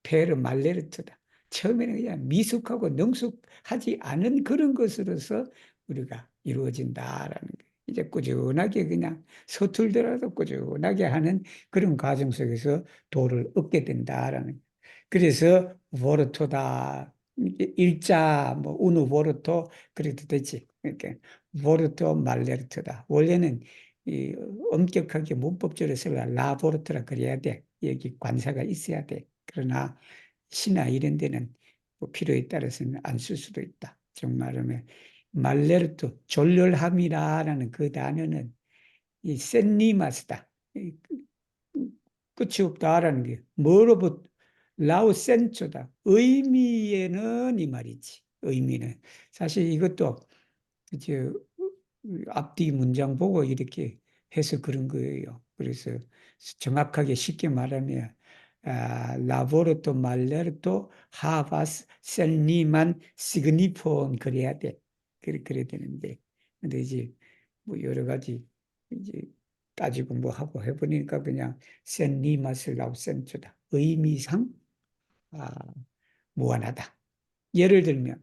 페르 말레르트다. 처음에는 그냥 미숙하고 능숙하지 않은 그런 것으로서 우리가 이루어진다라는 거예요. 이제 꾸준하게 그냥 서툴더라도 꾸준하게 하는 그런 과정 속에서 도를 얻게 된다라는 거예요. 그래서 보르토다. 일자 뭐 우누 보르토 그래도 되지. 그러니까 보르토 말레르토다. 원래는 이 엄격하게 문법적으로 써라 라보르토라 그래야 돼. 여기 관사가 있어야 돼. 그러나 시나 이런 데는 뭐 필요에 따라서는 안 쓸 수도 있다. 정말하면 말레르토 졸렬함이라는 그 단어는 이 센니마스다. 끝이 없다라는 게 뭐로부터 라우센초다. 의미에는 이 말이지. 의미는 사실 이것도 이제 앞뒤 문장 보고 이렇게 해서 그런 거예요. 그래서 정확하게 쉽게 말하면 라보르토 말레르토 하바스 셀니만 시그니폰 그래야 돼. 그래야 되는데 근데 이제 뭐 여러 가지 이제 따지고 뭐 하고 해보니까 그냥 센 리마스 라우센트다. 의미상 무한하다. 예를 들면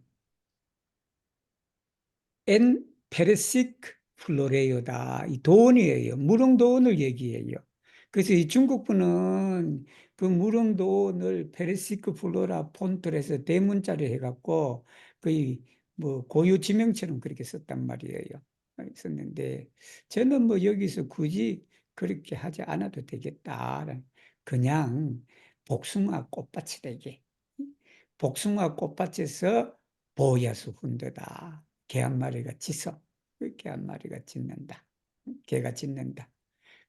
엔 페르시크 플로레요다. 이 돈이에요. 무릉도원을 얘기해요. 그래서 이 중국 분은 그 무릉도원을 페르시크 플로라 폰트에서 대문자를 해갖고 거의 뭐 고유 지명처럼 그렇게 썼단 말이에요. 썼는데 저는 뭐 여기서 굳이 그렇게 하지 않아도 되겠다. 그냥 복숭아 꽃밭이라게. 복숭아 꽃밭에서 보야수 훈도다. 개 한 마리가 짖어. 개 한 마리가 짖는다. 개가 짖는다.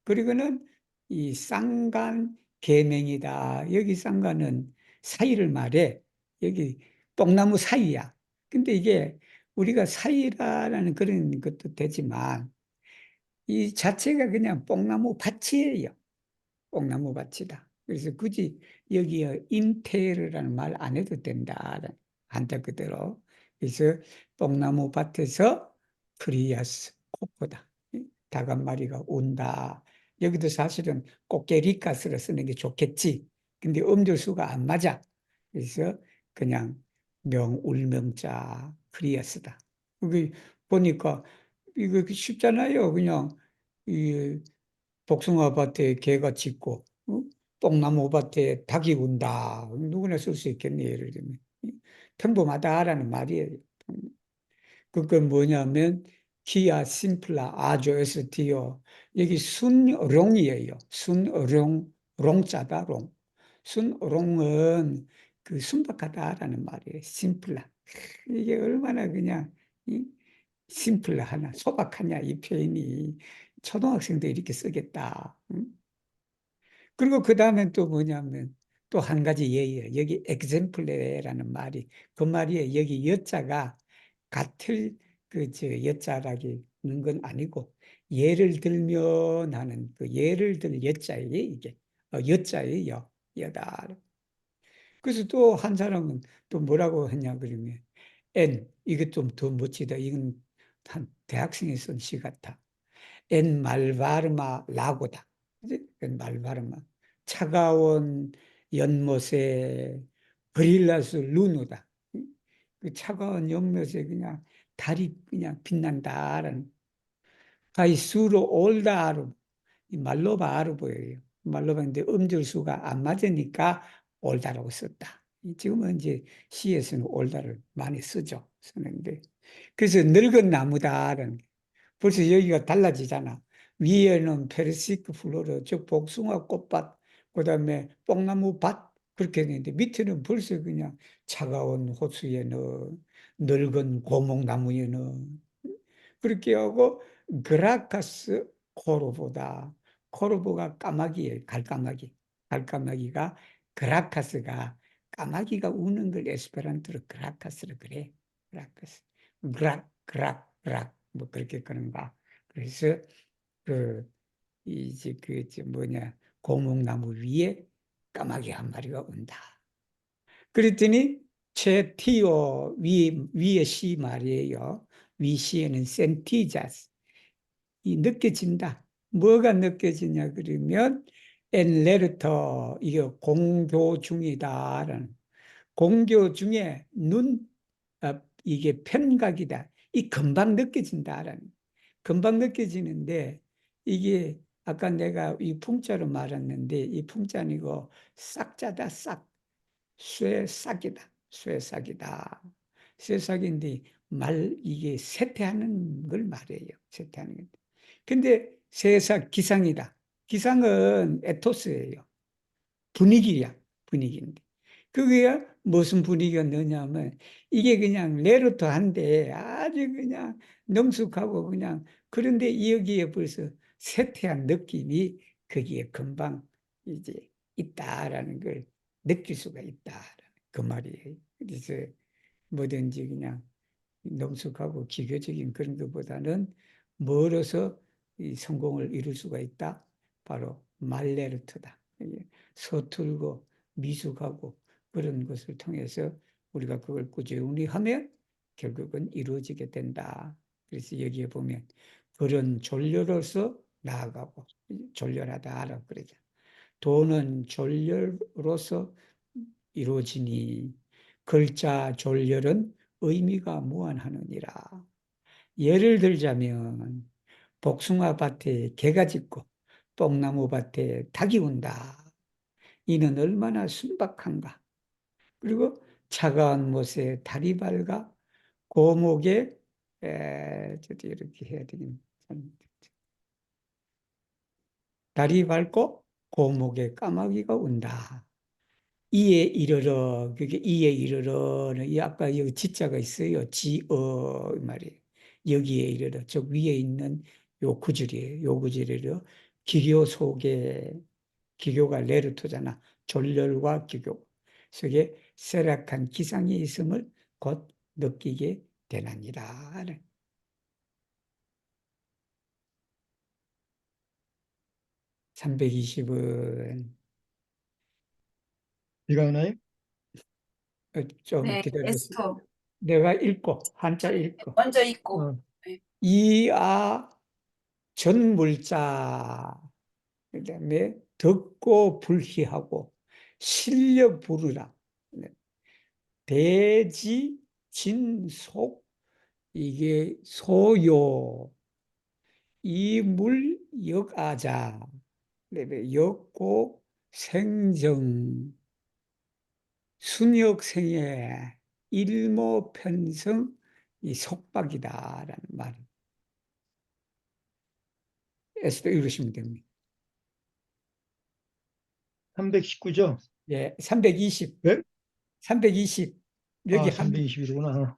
그리고는 이 쌍간 계맹이다. 여기 쌍간은 사이를 말해. 여기 뽕나무 사이야. 근데 이게 우리가 사이라는 그런 것도 되지만 이 자체가 그냥 뽕나무 밭이에요. 뽕나무 밭이다. 그래서 굳이 여기에 인테르라는 말 안 해도 된다. 한자 그대로. 그래서 뽕나무 밭에서 크리아스 코코다. 닭 한 마리가 온다. 여기도 사실은 꽃게리카스를 쓰는 게 좋겠지. 근데 음절수가 안 맞아. 그래서 그냥 울명자 크리아스다. 여기 보니까 이거 쉽잖아요. 그냥 이 복숭아 밭에 개가 짖고 뽕나무 밭에 닭이 운다. 누구나 쓸 수 있겠네. 예를 들면 평범하다라는 말이에요. 그건 뭐냐면 기아 심플라 아조 에스티오 여기 순롱이에요. 순롱 롱자다 롱. 순롱은 그 순박하다라는 말이에요. 심플라 이게 얼마나 그냥 심플라 하나 소박하냐 이 표현이 초등학생도 이렇게 쓰겠다. 응? 그리고 그 다음엔 또 뭐냐면 또 한 가지 예예요. 여기 엑sem플레라는 말이 그 말이에요. 여기 여자가 같을 그저 여자라기는 건 아니고 예를 들면 하는 그 예를 들 여자예요 이게 여자예요 여다. 그래서 또 한 사람은 또 뭐라고 했냐 그러면 N 이게 좀 더 멋지다. 이건 한 대학생이 쓴 시 같아. 엔 말바르마 라고다. 그지? 엔 말바르마. 차가운 연못에 브릴라스 루누다. 그 차가운 연못에 그냥 달이 그냥 빛난다라는. 가이수로 올다 아루. 말로바 아루보예요. 말로바인데 음절수가 안 맞으니까 올다라고 썼다. 지금은 이제 시에서는 올다를 많이 쓰죠. 쓰는데. 그래서 늙은 나무다라는 벌써 여기가 달라지잖아. 위에는 페르시크 플로르, 즉 복숭아 꽃밭, 그다음에 뽕나무 밭 그렇게 했는데 밑에는 벌써 그냥 차가운 호수에는 늙은 고목나무에는 그렇게 하고 그라카스 코르보다 코르보가 까마귀예요. 갈까마귀. 갈까마귀가 그라카스가 까마귀가 우는 걸 에스페란토로 그라카스로 그래. 그라카스. 그락 뭐 그렇게 그런가. 그래서 그 이제 뭐냐 고목나무 위에 까마귀 한 마리가 온다. 그랬더니 최티오 위에 시 말이에요. 위 시에는 센티자스 이 느껴진다. 뭐가 느껴지냐 그러면 엔레르터 이게 공교 중이다라는 공교 중에 이게 편각이다. 이 금방 느껴진다라는 금방 느껴지는데 이게 아까 내가 이 풍자로 말했는데 이 풍자 아니고 싹자다 싹 쇠싹이다 쇠싹이다 쇠싹인데 이게 쇠퇴하는 걸 말해요. 쇠퇴하는 것. 근데 쇠싹 기상이다. 기상은 에토스예요. 분위기야 분위기인데 그게 무슨 분위기가 넣냐면 이게 그냥 레르토한데 아주 그냥 능숙하고 그냥 그런데 여기에 벌써 쇠퇴한 느낌이 거기에 금방 이제 있다라는 걸 느낄 수가 있다. 그 말이에요. 그래서 뭐든지 그냥 능숙하고 기교적인 그런 것보다는 멀어서 이 성공을 이룰 수가 있다. 바로 말레르트다. 서툴고 미숙하고 그런 것을 통해서 우리가 그걸 꾸준히 하면 결국은 이루어지게 된다. 그래서 여기에 보면 그런 존료로서 나아가고 졸렬하다 알아 그러죠. 도는 졸렬로서 이루어지니 글자 졸렬은 의미가 무한하느니라. 예를 들자면 복숭아 밭에 개가 짖고 뽕나무 밭에 닭이 운다. 이는 얼마나 순박한가. 그리고 차가운 못에 달이 밝아 고목에 저도 이렇게 해야 되겠네. 달이 밝고 고목에 까마귀가 운다. 이에 이르러, 그게 이에 이르러는 이 아까 여기 지자가 있어요. 지어 이 말이에요. 여기에 이르러 저 위에 있는 요 구절이에요. 요 구절이요. 기교 속에 기교가 레르토잖아. 졸렬과 기교 속에 쇠락한 기상이 있음을 곧 느끼게 되나니라. 320은 비가 오나요? 좀 네, 기다려보세요. 에스터 내가 읽고 한자 읽고 먼저 읽고 어, 이아 전물자 그다음에 덥고 불희하고 실려 부르라 대지 진속 이게 소요 이물 역아자 그다음에 역고 생정 순역생의 일모편성 이 속박이다라는 말 에서 읽으시면 됩니다. 319죠? 예, 320, 네? 320 여기 아, 한 321이구나.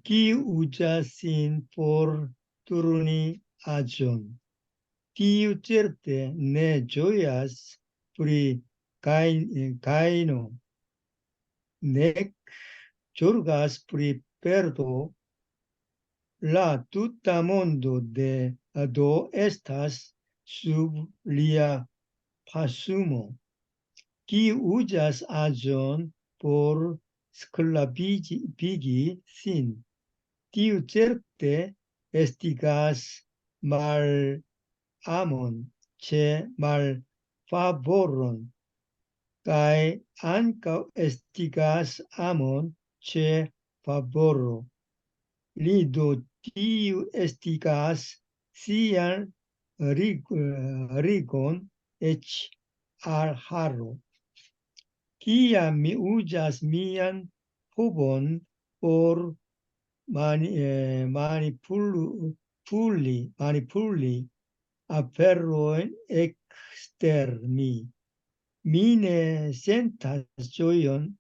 Qui ujasin por turni ajon. Tiu certe ne joyas pri kaino, nec jorgas pri perdo, la tuta mondo de do estas sub lia pasumo. Qui ujas ajon por sclavigi sin. Tiu certe estigas mal amon ce mal favoron, cae anca estigas amon ce favoro. Lido tiu estigas sian rigon ec al haro. Cia mi ujas mian pubon por manipuli aferoin externi. Mine sentas joion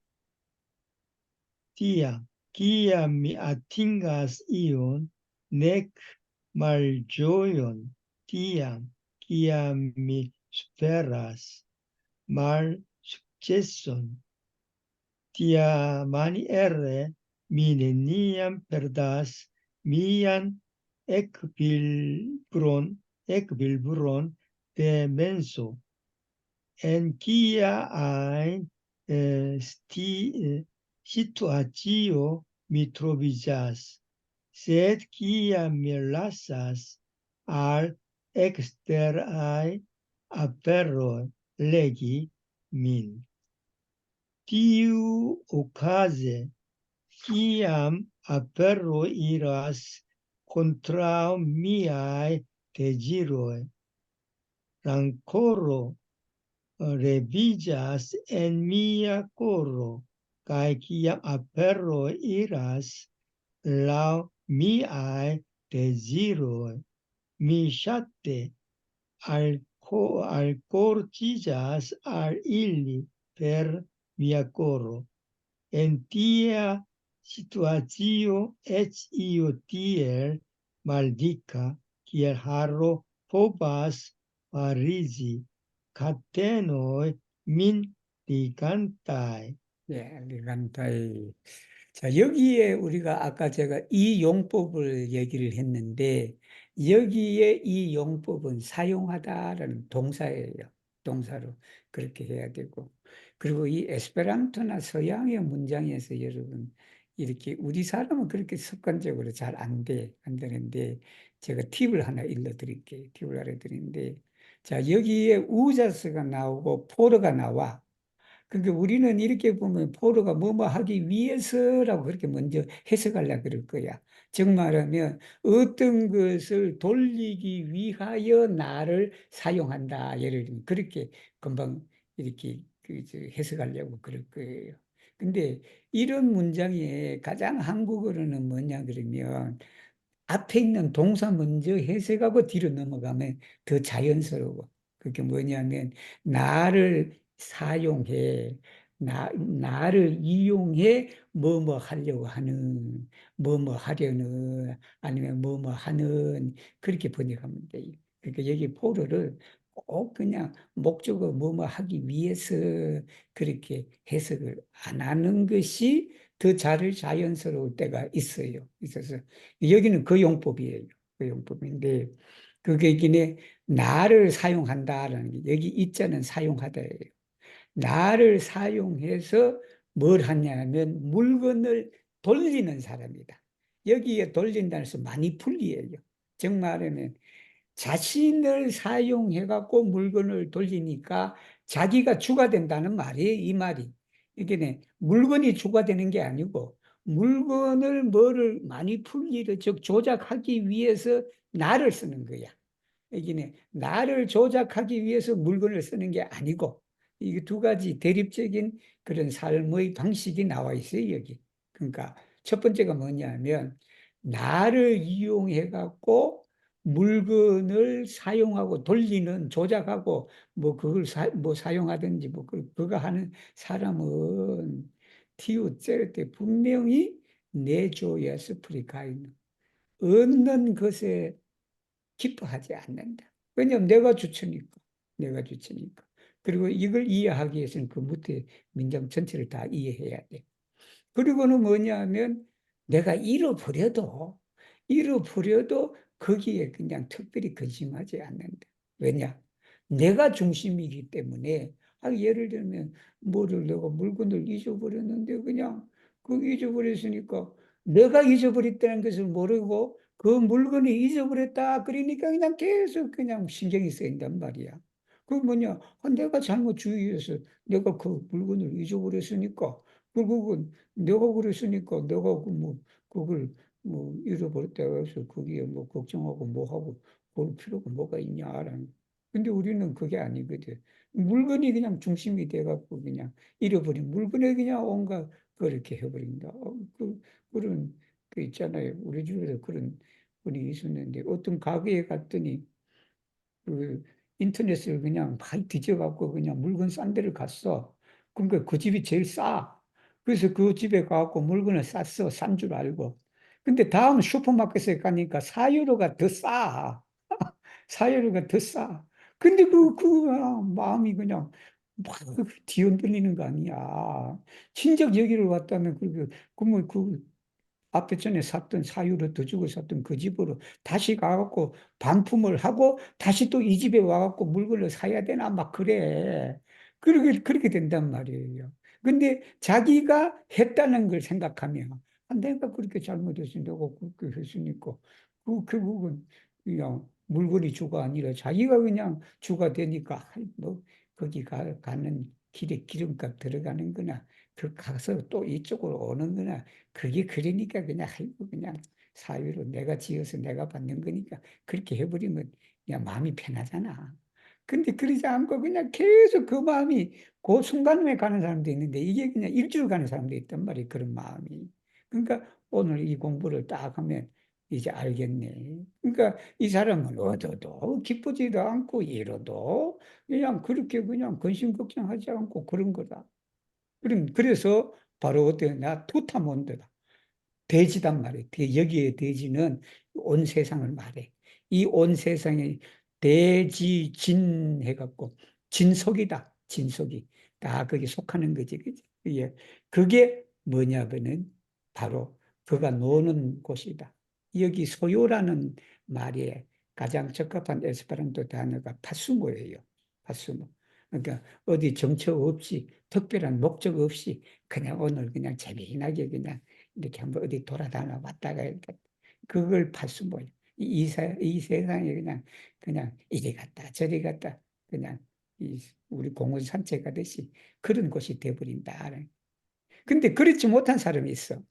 tia, kia mi atingas ion, nec maljoion tiam, kia mi superas mal successon. Tia maniere mi neniam perdas mian equilibron de menso, en quia ein situatio mi trovigas, sed quia mi lasas al exterae aferoi legi min. Tiu ocase, iam apero iras contra miae degiroi, rancoro revigas en mia coro, cae ciam apero iras lau miae desiroi, mi chate alcortigas al illi per mia coro. En tia situatio et io tiel maldica, kiel haro povas parisi catenoi min ligantai. 예, 리간타이. 자, 여기에 우리가 아까 제가 이 용법을 얘기를 했는데 여기에 이 용법은 사용하다라는 동사예요. 동사로 그렇게 해야 되고 그리고 이 에스페란토나 서양의 문장에서 여러분 이렇게 우리 사람은 그렇게 습관적으로 잘 안 되는데 제가 팁을 하나 일러드릴게요. 팁을 알려드리는데 자 여기에 우자스가 나오고 포르가 나와. 그러니까 우리는 이렇게 보면 포로가 뭐뭐 하기 위해서라고 그렇게 먼저 해석하려고 그럴 거야. 즉 말하면 어떤 것을 돌리기 위하여 나를 사용한다. 예를 들면 그렇게 금방 이렇게 해석하려고 그럴 거예요. 근데 이런 문장의 가장 한국어로는 뭐냐 그러면 앞에 있는 동사 먼저 해석하고 뒤로 넘어가면 더 자연스러워. 그게 뭐냐면 나를 사용해 나를 이용해 뭐뭐 하려고 하는 뭐뭐 하려는 아니면 뭐뭐 하는 그렇게 번역하면 돼요. 그러니까 여기 포로를 꼭 그냥 목적어 뭐뭐 하기 위해서 그렇게 해석을 안 하는 것이 더 자연스러울 때가 있어요. 있어서 여기는 그 용법이에요. 그 용법인데 그게 이게 나를 사용한다라는 게 여기 있자는 사용하다예요. 나를 사용해서 뭘 하냐면 물건을 돌리는 사람이다. 여기에 돌린다는 해서 많이 풀리예요. 즉 말하면 자신을 사용해갖고 물건을 돌리니까 자기가 주가 된다는 말이에요. 이 말이. 이게 물건이 주가 되는 게 아니고 물건을 뭐를 많이 풀리를 즉 조작하기 위해서 나를 쓰는 거야. 이게 나를 조작하기 위해서 물건을 쓰는 게 아니고 이게 두 가지 대립적인 그런 삶의 방식이 나와 있어요, 여기. 그러니까 첫 번째가 뭐냐면 나를 이용해 갖고 물건을 사용하고 돌리는 조작하고 뭐 그걸 뭐 사용하든지 뭐 그거 하는 사람은 티우წერ 때 분명히 내조야 스프리카인 얻는 것에 기뻐하지 않는다. 왜냐하면 내가 주체니까. 내가 주체니까. 그리고 이걸 이해하기 위해서는 그 밑에 문장 전체를 다 이해해야 돼. 그리고는 뭐냐면 내가 잃어버려도 거기에 그냥 특별히 근심하지 않는다. 왜냐? 내가 중심이기 때문에 예를 들면 내가 물건을 잊어버렸는데 그냥 그 잊어버렸으니까 내가 잊어버렸다는 것을 모르고 그 물건이 잊어버렸다 그러니까 그냥 계속 그냥 신경이 쓰인단 말이야. 그 뭐냐? 내가 잘못 주의해서 내가 그 물건을 잊어버렸으니까 결국은 내가 그랬으니까 내가 그걸 잃어버렸다고 해서 거기에 뭐 걱정하고 뭐 하고 그럴 필요가 뭐가 있냐라는. 근데 우리는 그게 아니거든. 물건이 그냥 중심이 돼갖고 그냥 잃어버린 물건에 그냥 온갖 그렇게 해버린다. 그런 그 있잖아요. 우리 집에도 그런 분이 있었는데 어떤 가게에 갔더니 그 인터넷을 그냥 많이 뒤져갖고 그냥 물건 싼 데를 갔어. 그러니까 그 집이 제일 싸. 그래서 그 집에 가갖고 물건을 쌌어. 싼 줄 알고. 근데 다음 슈퍼마켓에 가니까 4유로가 더 싸. 4유로가 더 싸. 근데 마음이 그냥 막 뒤흔들리는 거 아니야. 친정 여기를 왔다면 그러면 앞에 전에 샀던 사유로 더 주고 샀던 그 집으로 다시 가갖고 반품을 하고 다시 또 이 집에 와갖고 물건을 사야 되나 막 그래. 그렇게 된단 말이에요. 근데 자기가 했다는 걸 생각하면 내가 그렇게 잘못했으니 내가 그렇게 했으니까 결국은 그냥 물건이 주가 아니라 자기가 그냥 주가 되니까 뭐 거기 가는 길에 기름값 들어가는 거나 그 가서 또 이쪽으로 오는 거나 그게 그러니까 그냥 아이고 그냥 사유로 내가 지어서 내가 받는 거니까 그렇게 해버리면 그냥 마음이 편하잖아. 근데 그러지 않고 그냥 계속 그 마음이 그 순간에 가는 사람도 있는데 이게 그냥 일주일 가는 사람도 있단 말이에요. 그런 마음이. 그러니까 오늘 이 공부를 딱 하면 이제 알겠네. 그러니까 이 사람은 얻어도 기쁘지도 않고 잃어도 그냥 그렇게 그냥 근심 걱정하지 않고 그런 거다. 그래서 바로 어때? 나 투타몬드다. 돼지단 말이에요. 여기에 돼지는 온 세상을 말해. 이 온 세상에 대지진 해갖고 진속이다. 진속이. 다 거기 속하는 거지. 그지? 그게 뭐냐면은 바로 그가 노는 곳이다. 여기 소요라는 말에 가장 적합한 에스페란토 단어가 파수모예요. 파수모. 그러니까 어디 정처 없이 특별한 목적 없이 그냥 오늘 그냥 재미나게 그냥 이렇게 한번 어디 돌아다녀 왔다가 이렇게 그걸 팔수모야. 이 세상에 그냥 이리 갔다 저리 갔다 그냥 우리 공원 산책하듯이 그런 곳이 돼버린다. 근데 그렇지 못한 사람이 있어.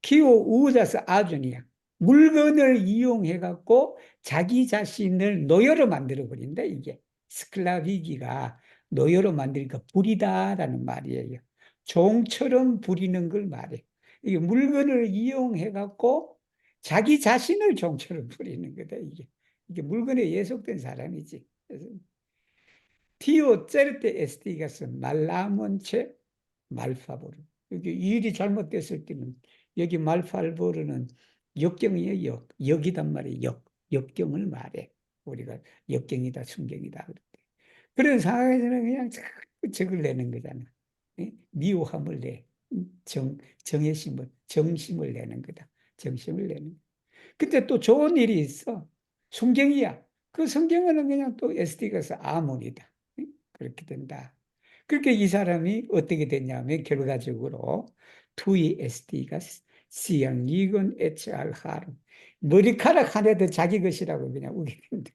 기호 우자스 아준이야. 물건을 이용해 갖고 자기 자신을 노예로 만들어 버린다. 이게 스클라비기가 노예로 만드니까 불이다라는 말이에요. 종처럼 부리는 걸 말해. 이게 물건을 이용해 갖고 자기 자신을 종처럼 부리는 거다. 이게 물건에 예속된 사람이지. 그래서 티오 쩌르테 에스티가스 말라몬체 말파보르. 여기 일이 잘못됐을 때는 여기 말파보르는 역경이에요. 역이단 말이에요. 역경을 말해. 우리가 역경이다, 순경이다. 그런 상황에서는 그냥 자꾸 적을 내는 거잖아. 미워함을 내. 정의심을, 정심을 내는 거다. 정심을 내는 거다. 근데 또 좋은 일이 있어. 성경이야. 그 성경은 그냥 또 SD가서 아몬이다. 그렇게 된다. 그렇게 이 사람이 어떻게 됐냐면 결과적으로 투이 SD가 시양 이건 HR 하름 머리카락 하나도 자기 것이라고 그냥 우게 된다.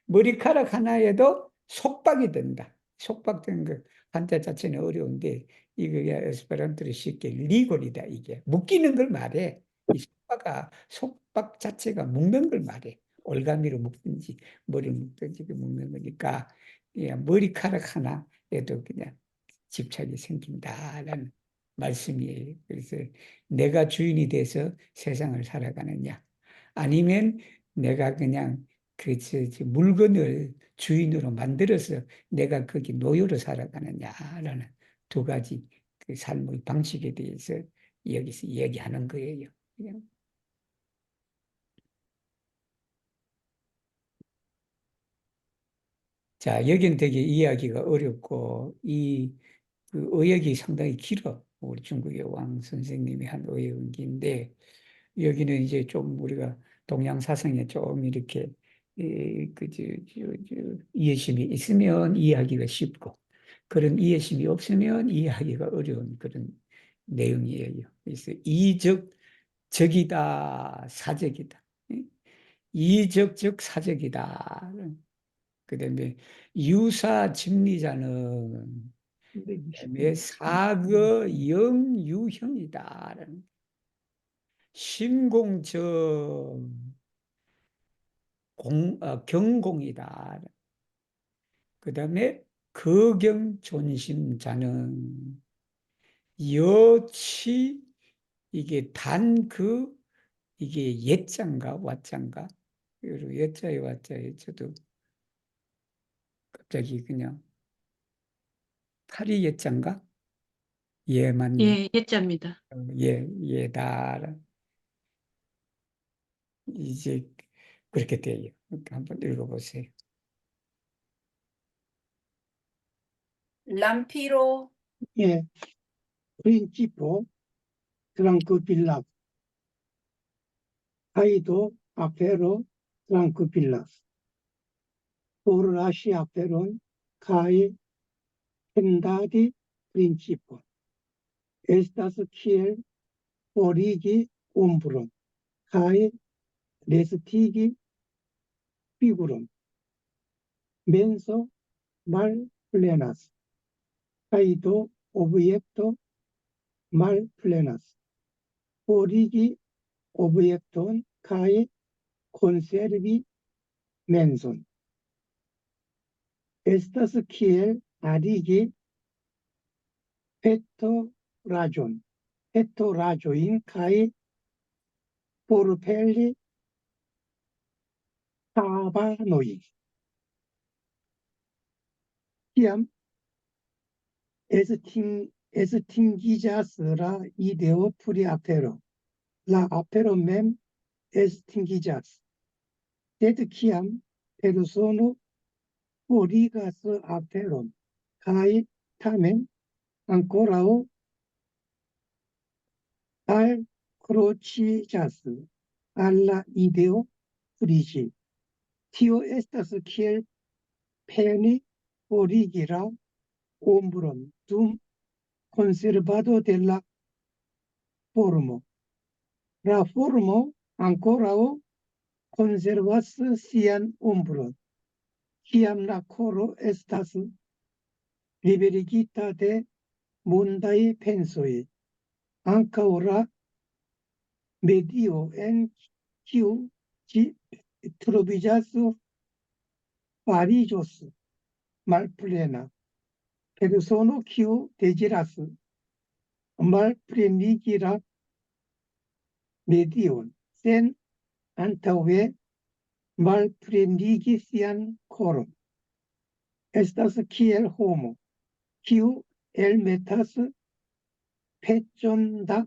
머리카락 하나에도 속박이 된다. 속박된 거 한자 자체는 어려운데 이거 에스페란토로 쉽게 리골이다. 이게 묶이는 걸 말해. 이 속박 자체가 묶는 걸 말해. 올가미로 묶든지 머리를 묶든지 묶는 거니까 머리카락 하나에도 그냥 집착이 생긴다라는 말씀이에요. 그래서 내가 주인이 돼서 세상을 살아가느냐 아니면 내가 그냥 물건을 주인으로 만들어서 내가 거기 노예로 살아가느냐라는 두 가지 그 삶의 방식에 대해서 여기서 얘기하는 거예요. 그냥. 자, 여기는 되게 이해하기가 어렵고 그 의역이 상당히 길어. 우리 중국의 왕 선생님이 한 의역인데 여기는 이제 좀 우리가 동양 사상에 좀 이렇게 이해심이 있으면 이해하기가 쉽고 그런 이해심이 없으면 이해하기가 어려운 그런 내용이에요. 그래서 적이다, 사적이다. 이적 사적이다. 그다음에 유사 집리자는 사거 영유형이다. 신공저 경공이다. 그 다음에 거경존심자는 여치 이게 이게 옛자인가 왓자인가 그리고 옛자에 왓자에 저도 갑자기 그냥 탈이 옛자인가 예 맞네 예, 예자입니다. 예다 이제 그렇게 돼요. 한번 읽어보세요. 람피로 예, principio tranquillas, haido apero tranquillas, forlasi aperon kai pendadi principio, estas kiel forigi umbron, kai restigi figuron, menso mal plenas, haido obiecto mal plenas, forigi obiecton kai conservi menson. Estas kiel arigi petto rajoin kai porpelli tabanoi. Tiam estingigas la ideo pri apero. La apero mem estingigas. Sed kiam persono forigas aperon kai tamen ancorao al crocigas alla ideo frigi. Tio estas kiel peni forigira ombron dum conservado de la formo. La formo ancora conservas sian ombron, kiam la coro estas liberigita de mondai pensoi. Ankaŭ la medio en kiu ĝi troviĝas fariĝos malplena. Persono kiu deziras malplenigi la medion, sen antaŭe malplenigi sian koron, estas kiel homo, kiu elmetas pecon da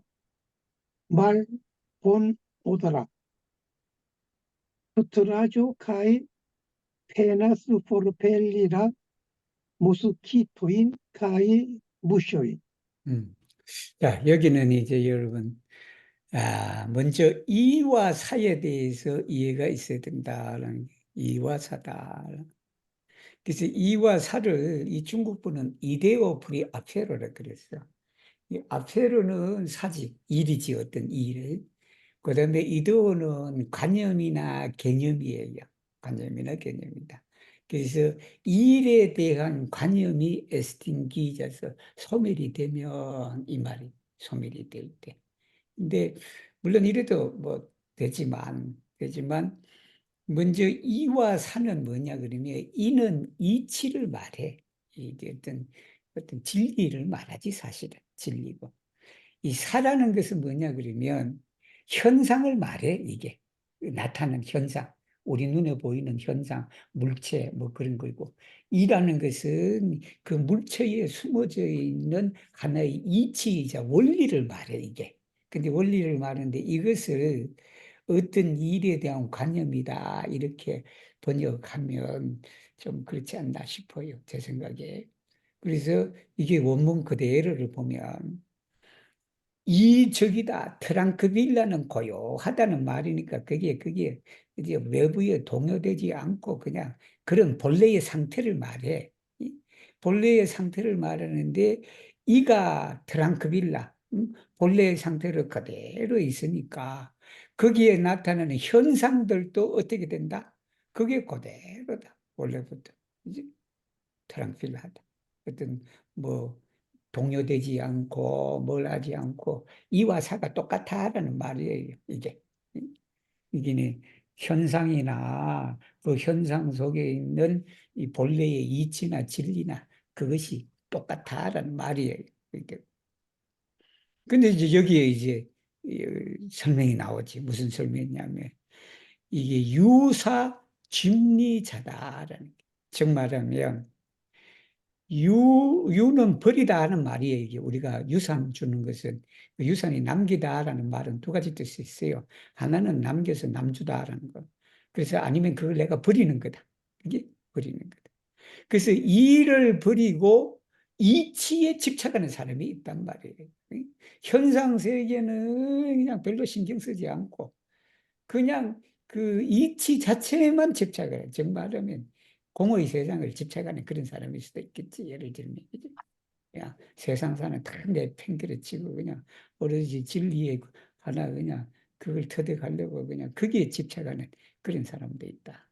malbonodora suturaĵo kaj penas forpeli la 모스키토인 가의 무쇼인. 자, 여기는 이제 여러분, 먼저 이와 사에 대해서 이해가 있어야 된다라는 게, 이와 사다. 그래서 이와 사를 이 중국분은 이데오 불이 아페로라 그랬어. 이 아페로는 사지, 일이지, 어떤 일. 그 다음에 이데오는 관념이나 개념이에요. 관념이나 개념이다. 그래서 일에 대한 관념이 에스팅기져서 소멸이 되면 이 말이 소멸이 될 때. 근데 물론 이래도 뭐 되지만 먼저 이와 사는 뭐냐 그러면 이는 이치를 말해. 이게 어떤 진리를 말하지 사실은 진리고. 이 사라는 것은 뭐냐 그러면 현상을 말해. 이게 나타나는 현상. 우리 눈에 보이는 현상, 물체 뭐 그런 거고, 이라는 것은 그 물체에 숨어져 있는 하나의 이치이자 원리를 말해 이게. 근데 원리를 말하는데 이것을 어떤 일에 대한 관념이다 이렇게 번역하면 좀 그렇지 않나 싶어요, 제 생각에. 그래서 이게 원문 그대로를 보면 이적이다. 트랑크빌라는 고요하다는 말이니까 그게 이제 외부에 동요되지 않고 그냥 그런 본래의 상태를 말해. 본래의 상태를 말하는데 이가 트랑크빌라, 본래의 상태로 그대로 있으니까 거기에 나타나는 현상들도 어떻게 된다? 그게 그대로다. 원래부터. 이제 트랑크빌라하다. 어떤 뭐 동요되지 않고 뭘 하지 않고 이와 사가 똑같아라는 말이에요. 이게 현상이나 그 현상 속에 있는 이 본래의 이치나 진리나 그것이 똑같아라는 말이에요. 근데 이제 여기에 이제 설명이 나오지. 무슨 설명이냐면 이게 유사 심리자다라는 게. 즉 말하면 유는 버리다 하는 말이에요. 이게 우리가 유산 주는 것은 유산이 남기다라는 말은 두 가지 뜻이 있어요. 하나는 남겨서 남주다라는 거. 그래서 아니면 그걸 내가 버리는 거다. 이게 버리는 거다. 그래서 이를 버리고 이치에 집착하는 사람이 있단 말이에요. 현상 세계는 그냥 별로 신경 쓰지 않고 그냥 그 이치 자체에만 집착을 해. 즉 말하면 공의 세상을 집착하는 그런 사람일 수도 있겠지. 예를 들면 그냥 세상 사는 다 내팽개를 치고 그냥 오로지 진리의 하나 그냥 그걸 터득하려고 그냥 거기에 집착하는 그런 사람도 있다.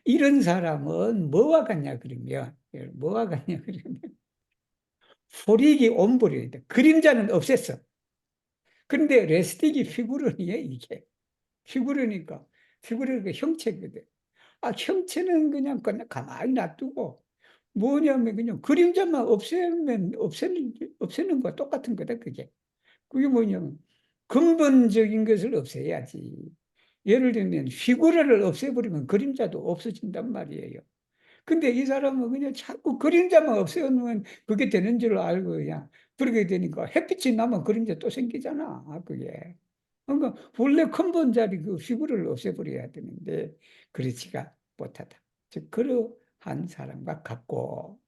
이런 사람은 뭐와 같냐 그러면 포릭이 온불이다. 그림자는 없앴어. 그런데 레스틱이 피구론이에요. 이게 피구르니까 피구르니까 형체거든. 형체는 그냥 가만히 놔두고 뭐냐면 그냥 그림자만 없애는 거 똑같은 거다 그게. 그게 뭐냐면 근본적인 것을 없애야지. 예를 들면 피구르를 없애버리면 그림자도 없어진단 말이에요. 근데 이 사람은 그냥 자꾸 그림자만 없애면 그게 되는 줄 알고 그냥 그렇게 되니까 햇빛이 나면 그림자 또 생기잖아. 그게. 그러니까 원래 근본자리 그 피구를 없애버려야 되는데 그렇지가 못하다. 즉 그러한 사람과 같고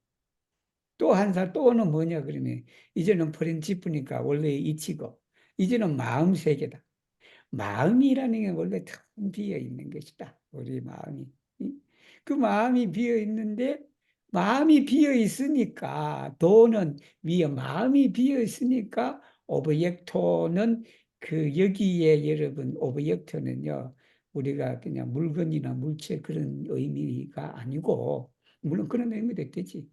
또는 뭐냐 그러면 이제는 프린치프니까 원래 이치고 이제는 마음 세계다. 마음이라는 게 원래 텅 비어 있는 것이다. 우리 마음이. 그 마음이 비어 있는데 마음이 비어 있으니까 도는 위에 마음이 비어 있으니까 오브젝토는 그 여기에 여러분 오브젝트는요, 우리가 그냥 물건이나 물체 그런 의미가 아니고, 물론 그런 의미도 되지.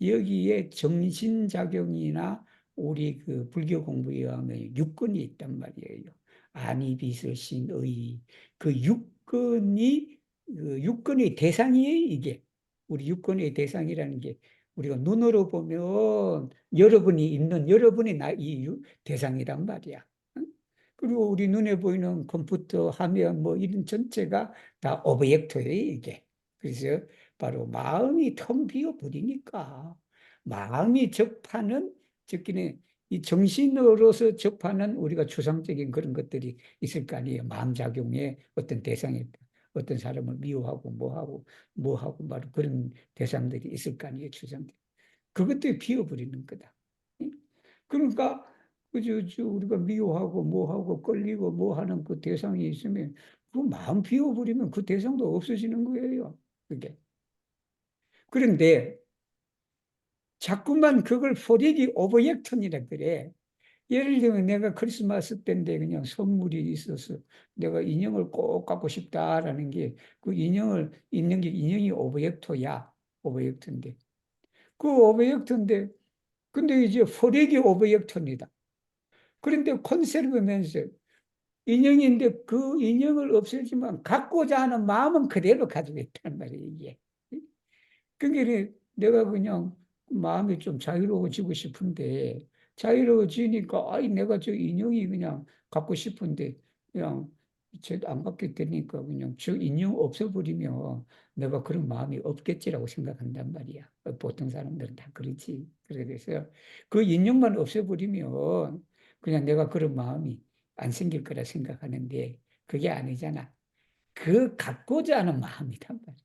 여기에 정신작용이나 우리 그 불교 공부에 하면 육근이 있단 말이에요. 안이, 비서, 신, 의. 그 육근이, 그 육근의 대상이에요, 이게. 우리 육근의 대상이라는 게 우리가 눈으로 보면 여러분이 있는 여러분이 이 대상이란 말이야. 응? 그리고 우리 눈에 보이는 컴퓨터, 화면 뭐 이런 전체가 다 오브젝트예요, 이게. 그래서 바로 마음이 텅 비어 버리니까 마음이 접하는 즉기는 이 정신으로서 접하는 우리가 추상적인 그런 것들이 있을 거 아니에요. 마음작용의 어떤 대상이 어떤 사람을 미워하고 뭐하고 바로 그런 대상들이 있을 거 아니에요. 추상들. 그것들이 비워버리는 거다. 응? 그러니까 우리가 미워하고 뭐하고 끌리고 뭐하는 그 대상이 있으면 그 마음 비워버리면 그 대상도 없어지는 거예요. 그게. 그런데 자꾸만 그걸 포리기 오브젝트니라 그래. 예를 들면 내가 크리스마스 때인데 그냥 선물이 있어서 내가 인형을 꼭 갖고 싶다라는 게 그 인형을 있는 게 인형이 오브젝트야. 오브젝트인데. 그 오브젝트인데 근데 이제 포리기 오브젝트입니다. 그런데 컨셉이면서 인형인데 그 인형을 없애지만 갖고자 하는 마음은 그대로 가지고 있단 말이에요, 이게. 그러니까 내가 그냥 마음이 좀 자유로워지고 싶은데 자유로워지니까 아이 내가 저 인형이 그냥 갖고 싶은데 그냥 안 갖게 되니까 그냥 저 인형 없애버리면 내가 그런 마음이 없겠지라고 생각한단 말이야. 보통 사람들은 다 그렇지. 그래서 그 인형만 없애버리면 그냥 내가 그런 마음이 안 생길 거라 생각하는데 그게 아니잖아. 그 갖고자 하는 마음이란 말이야.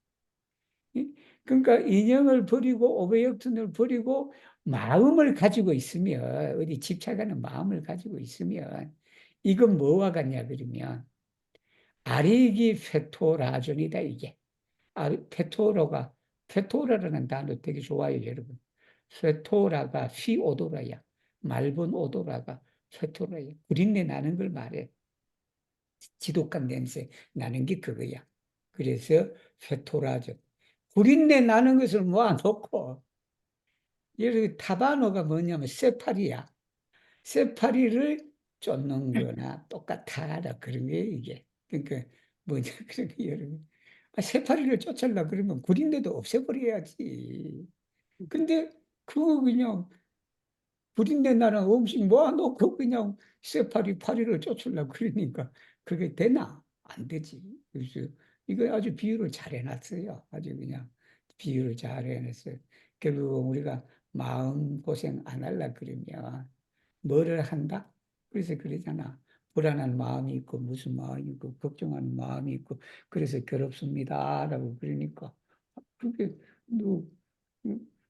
그러니까 인형을 버리고 오브젝트를 버리고 마음을 가지고 있으면 어디 집착하는 마음을 가지고 있으면 이건 뭐와 같냐 그러면 아리기 페토라존이다 이게. 페토라라는 단어 되게 좋아요 여러분. 페토라가 피오도라야. 맑은 오도라가 페토라야. 구린내 나는 걸 말해. 지독한 냄새 나는 게 그거야. 그래서 페토라존. 구린내 나는 것을 모아놓고 예를 타바노가 뭐냐면 쇠파리야. 쇠파리를 쫓는 거나 똑같아. 그런 게 이게. 그러니까 뭐냐 그런 게 여러분. 쇠파리를 쫓으려 그러면 구린내도 없애버려야지. 근데 그거 그냥 부린내 나는 음식 모아놓고 그냥 쇠파리 파리를 쫓으려고 그러니까 그게 되나? 안 되지. 그래서 이거 아주 비유를 잘 해놨어요. 아주 그냥 비유를 잘 해놨어요. 결국 우리가 마음고생 안 하려 그러면 뭐를 한다? 그래서 그러잖아. 불안한 마음이 있고 무슨 마음이 있고 걱정하는 마음이 있고 그래서 괴롭습니다. 라고 그러니까 그게 너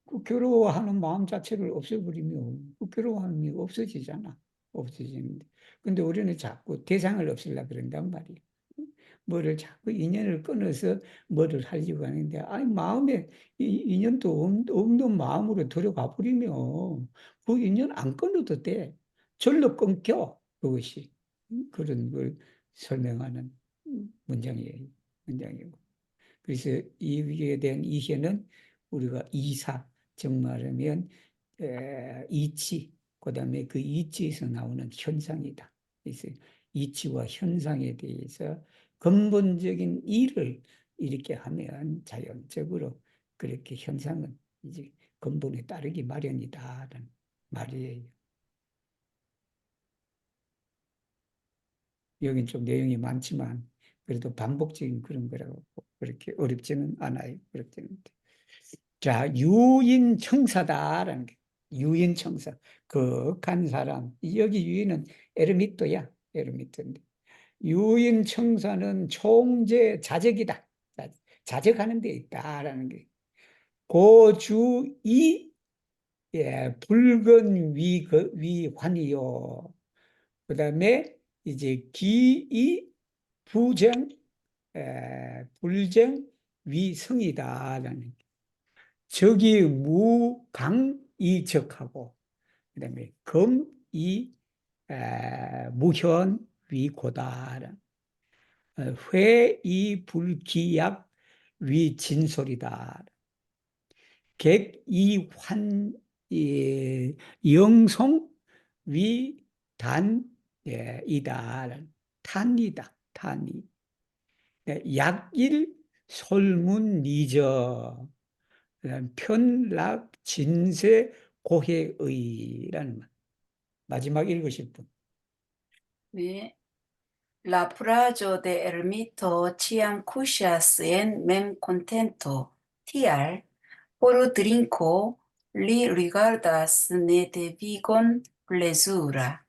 그 괴로워하는 마음 자체를 없애버리면 그 괴로워함이 없어지잖아. 없어지는데. 근데 우리는 자꾸 대상을 없애려고 그런단 말이야. 뭐를 자꾸 인연을 끊어서 뭐를 하려고 하는데, 아니, 마음에 인연도 없는 마음으로 들어가 버리면 그 인연 안 끊어도 돼. 절로 끊겨, 그것이. 그런 걸 설명하는 문장이에요. 문장이고. 그래서 이에 대한 이해는 우리가 이사, 즉 말하면 이치, 그다음에 그 이치에서 나오는 현상이다. 그래서 이치와 현상에 대해서 근본적인 일을 이렇게 하면 자연적으로 그렇게 현상은 이제 근본에 따르기 마련이다라는 말이에요. 여긴 좀 내용이 많지만 그래도 반복적인 그런 거라고 그렇게 어렵지는 않아요. 그렇지는. 자, 유인청사다라는 게 유인청사. 거룩한 사람. 여기 유인은 에르미토야. 에르미토인데. 유인청사는 총재 자적이다. 자적하는 데 있다라는 게. 고주이 붉은 위환이요. 그 다음에 이제 기이 부정, 불정 위성이다라는 적이 무강이적하고 그다음에 검이 무현 회의불기약 위진솔이다. 객이환 영송 위단이다. 탄이다. 탄이. 약일 솔문리저 편락 진세 고해의라는 말. 마지막 읽으실 분. 네. La fraĝo de ermito ĉiam kuŝas en memkontento, tial por drinko li rigardas ne devigon plezura,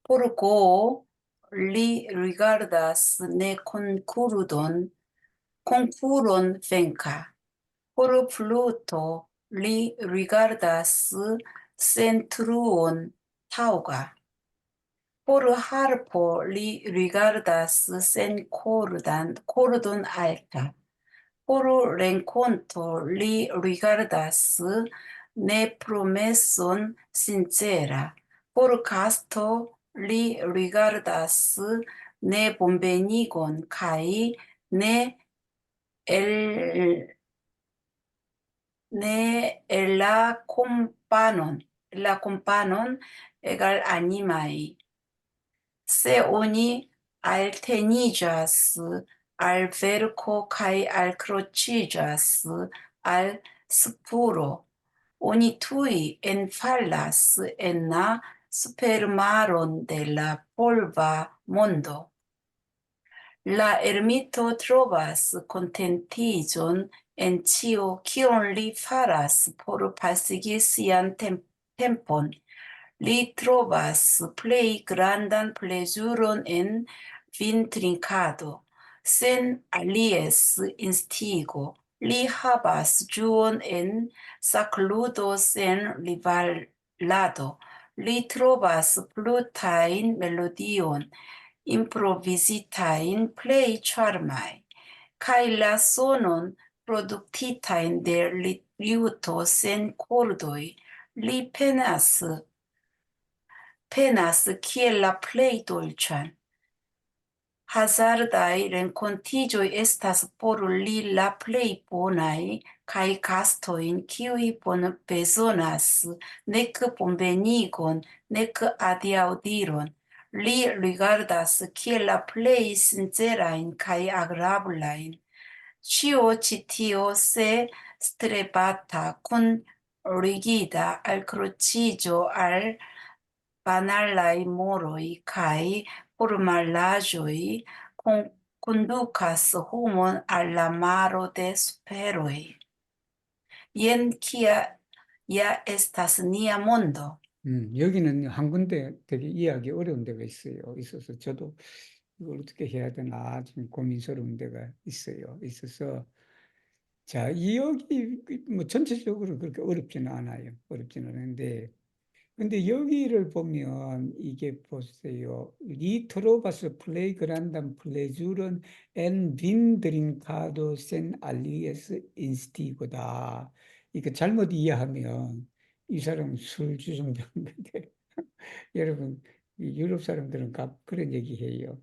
por goo li rigardas ne konkuron venka, por fluto li rigardas centruon taŭga. Por harpo li rigardas sen kordon alta. Por renkonto li rigardas ne promeson sincera. Por gasto li rigardas ne bonvenigon kaj ne la kompanon egal animaj. Se oni alteniĝas al verko kaj alkroĉiĝas al spuro, oni tuj enfalas en la supermaron de la polva mondo. La ermito trovas kontentiĝon en ĉio, kion li faras por pasigi sian tempon. Li trovas plej grandan plezuron en vintrinkado, sen alies instigo. Li havas ĝuon en sakludo sen rivalado. Li trovas flutajn melodion, improvizitajn plej ĉarmaj, kaj la sonon produktitajn de liuto sen kordoj. Li penas kiel la plej dolĉan. Hazardaj renkontiĝoj estas por li la plej bonaj, kaj gastojn, kiuj bezonas nek bonvenigon, nek adiaŭdiron, li rigardas kiel la plej sincerajn kaj agrablajn. Ĉio ĉi tio se strebata kun rigida alkroĉiĝo al banalaj moroj kaj formalaĵoj kondukas homon al la maro de superoj. Jen kia ja estas nia mondo. 여기는 한 군데 되게 이해하기 어려운 데가 있어서 저도 이걸 어떻게 해야 되나 좀 고민스러운 데가 있어서 자, 여기 뭐 전체적으로 그렇게 어렵지는 않아요. 어렵지는 않은데 근데 여기를 보면 이게 보세요. 리트로바스 플레이그란담 플레주런 엔 빈드린카도 센 알리에스 인스티고다. 이거 잘못 이해하면 이 사람 술 주정뱅 건데 여러분 이 유럽 사람들은 그런 얘기해요.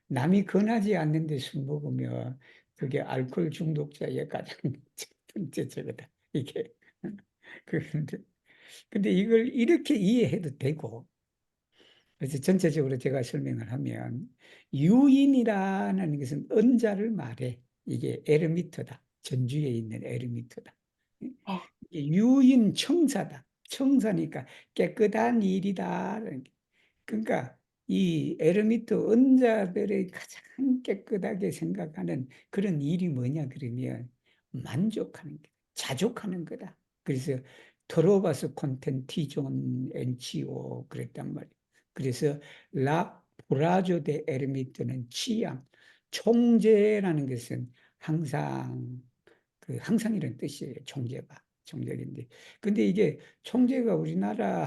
남이 권하지 않는데 술 먹으면 그게 알코올 중독자의 가장 첫 번째 저거다. 이게 근데 이걸 이렇게 이해해도 되고, 그래서 전체적으로 제가 설명을 하면, 유인이라는 것은 은자를 말해. 이게 에르미터다. 전주에 있는 에르미터다. 유인 청사다. 청사니까 깨끗한 일이다. 그러니까 이 에르미트 은자들의 가장 깨끗하게 생각하는 그런 일이 뭐냐 그러면 만족하는 게 자족하는 거다. 그래서 트로바스 콘텐티존 엔치오 그랬단 말이에요. 그래서 라 브라조 데 에르미트는 취향, 총재라는 것은 항상 항상이라는 뜻이에요. 총재인데. 근데 이게 총재가 우리나라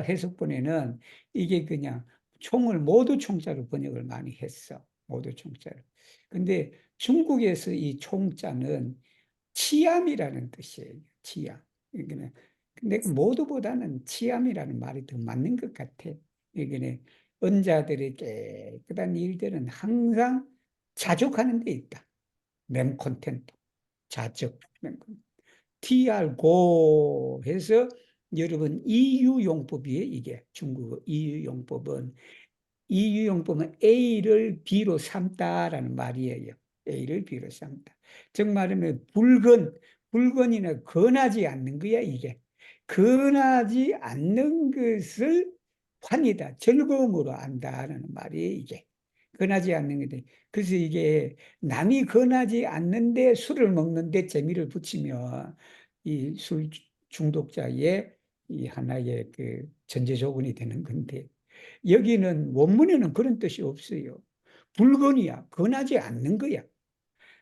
해석본에는 이게 그냥 총을 모두 총자로 번역을 많이 했어. 모두 총자로. 근데 중국에서 이 총자는 치암이라는 뜻이에요. 치암. 근데 모두보다는 치암이라는 말이 더 맞는 것 같아. 이게 언자들의 깨끗한 일들은 항상 자족하는 데 있다. memcontent, 자족. TR고 해서 여러분 EU용법이에요. 이게 중국어 EU용법은 A를 B로 삼다라는 말이에요. A를 B로 삼다. 즉 말하면 불건이나 건하지 않는 거야 이게. 건하지 않는 것을 환이다, 즐거움으로 안다라는 말이에요 이게. 건하지 않는 건데, 그래서 이게 남이 건하지 않는데 술을 먹는데 재미를 붙이면 이 술 중독자의 이 하나의 그 전제 조건이 되는 건데, 여기는 원문에는 그런 뜻이 없어요. 불건이야. 건하지 않는 거야.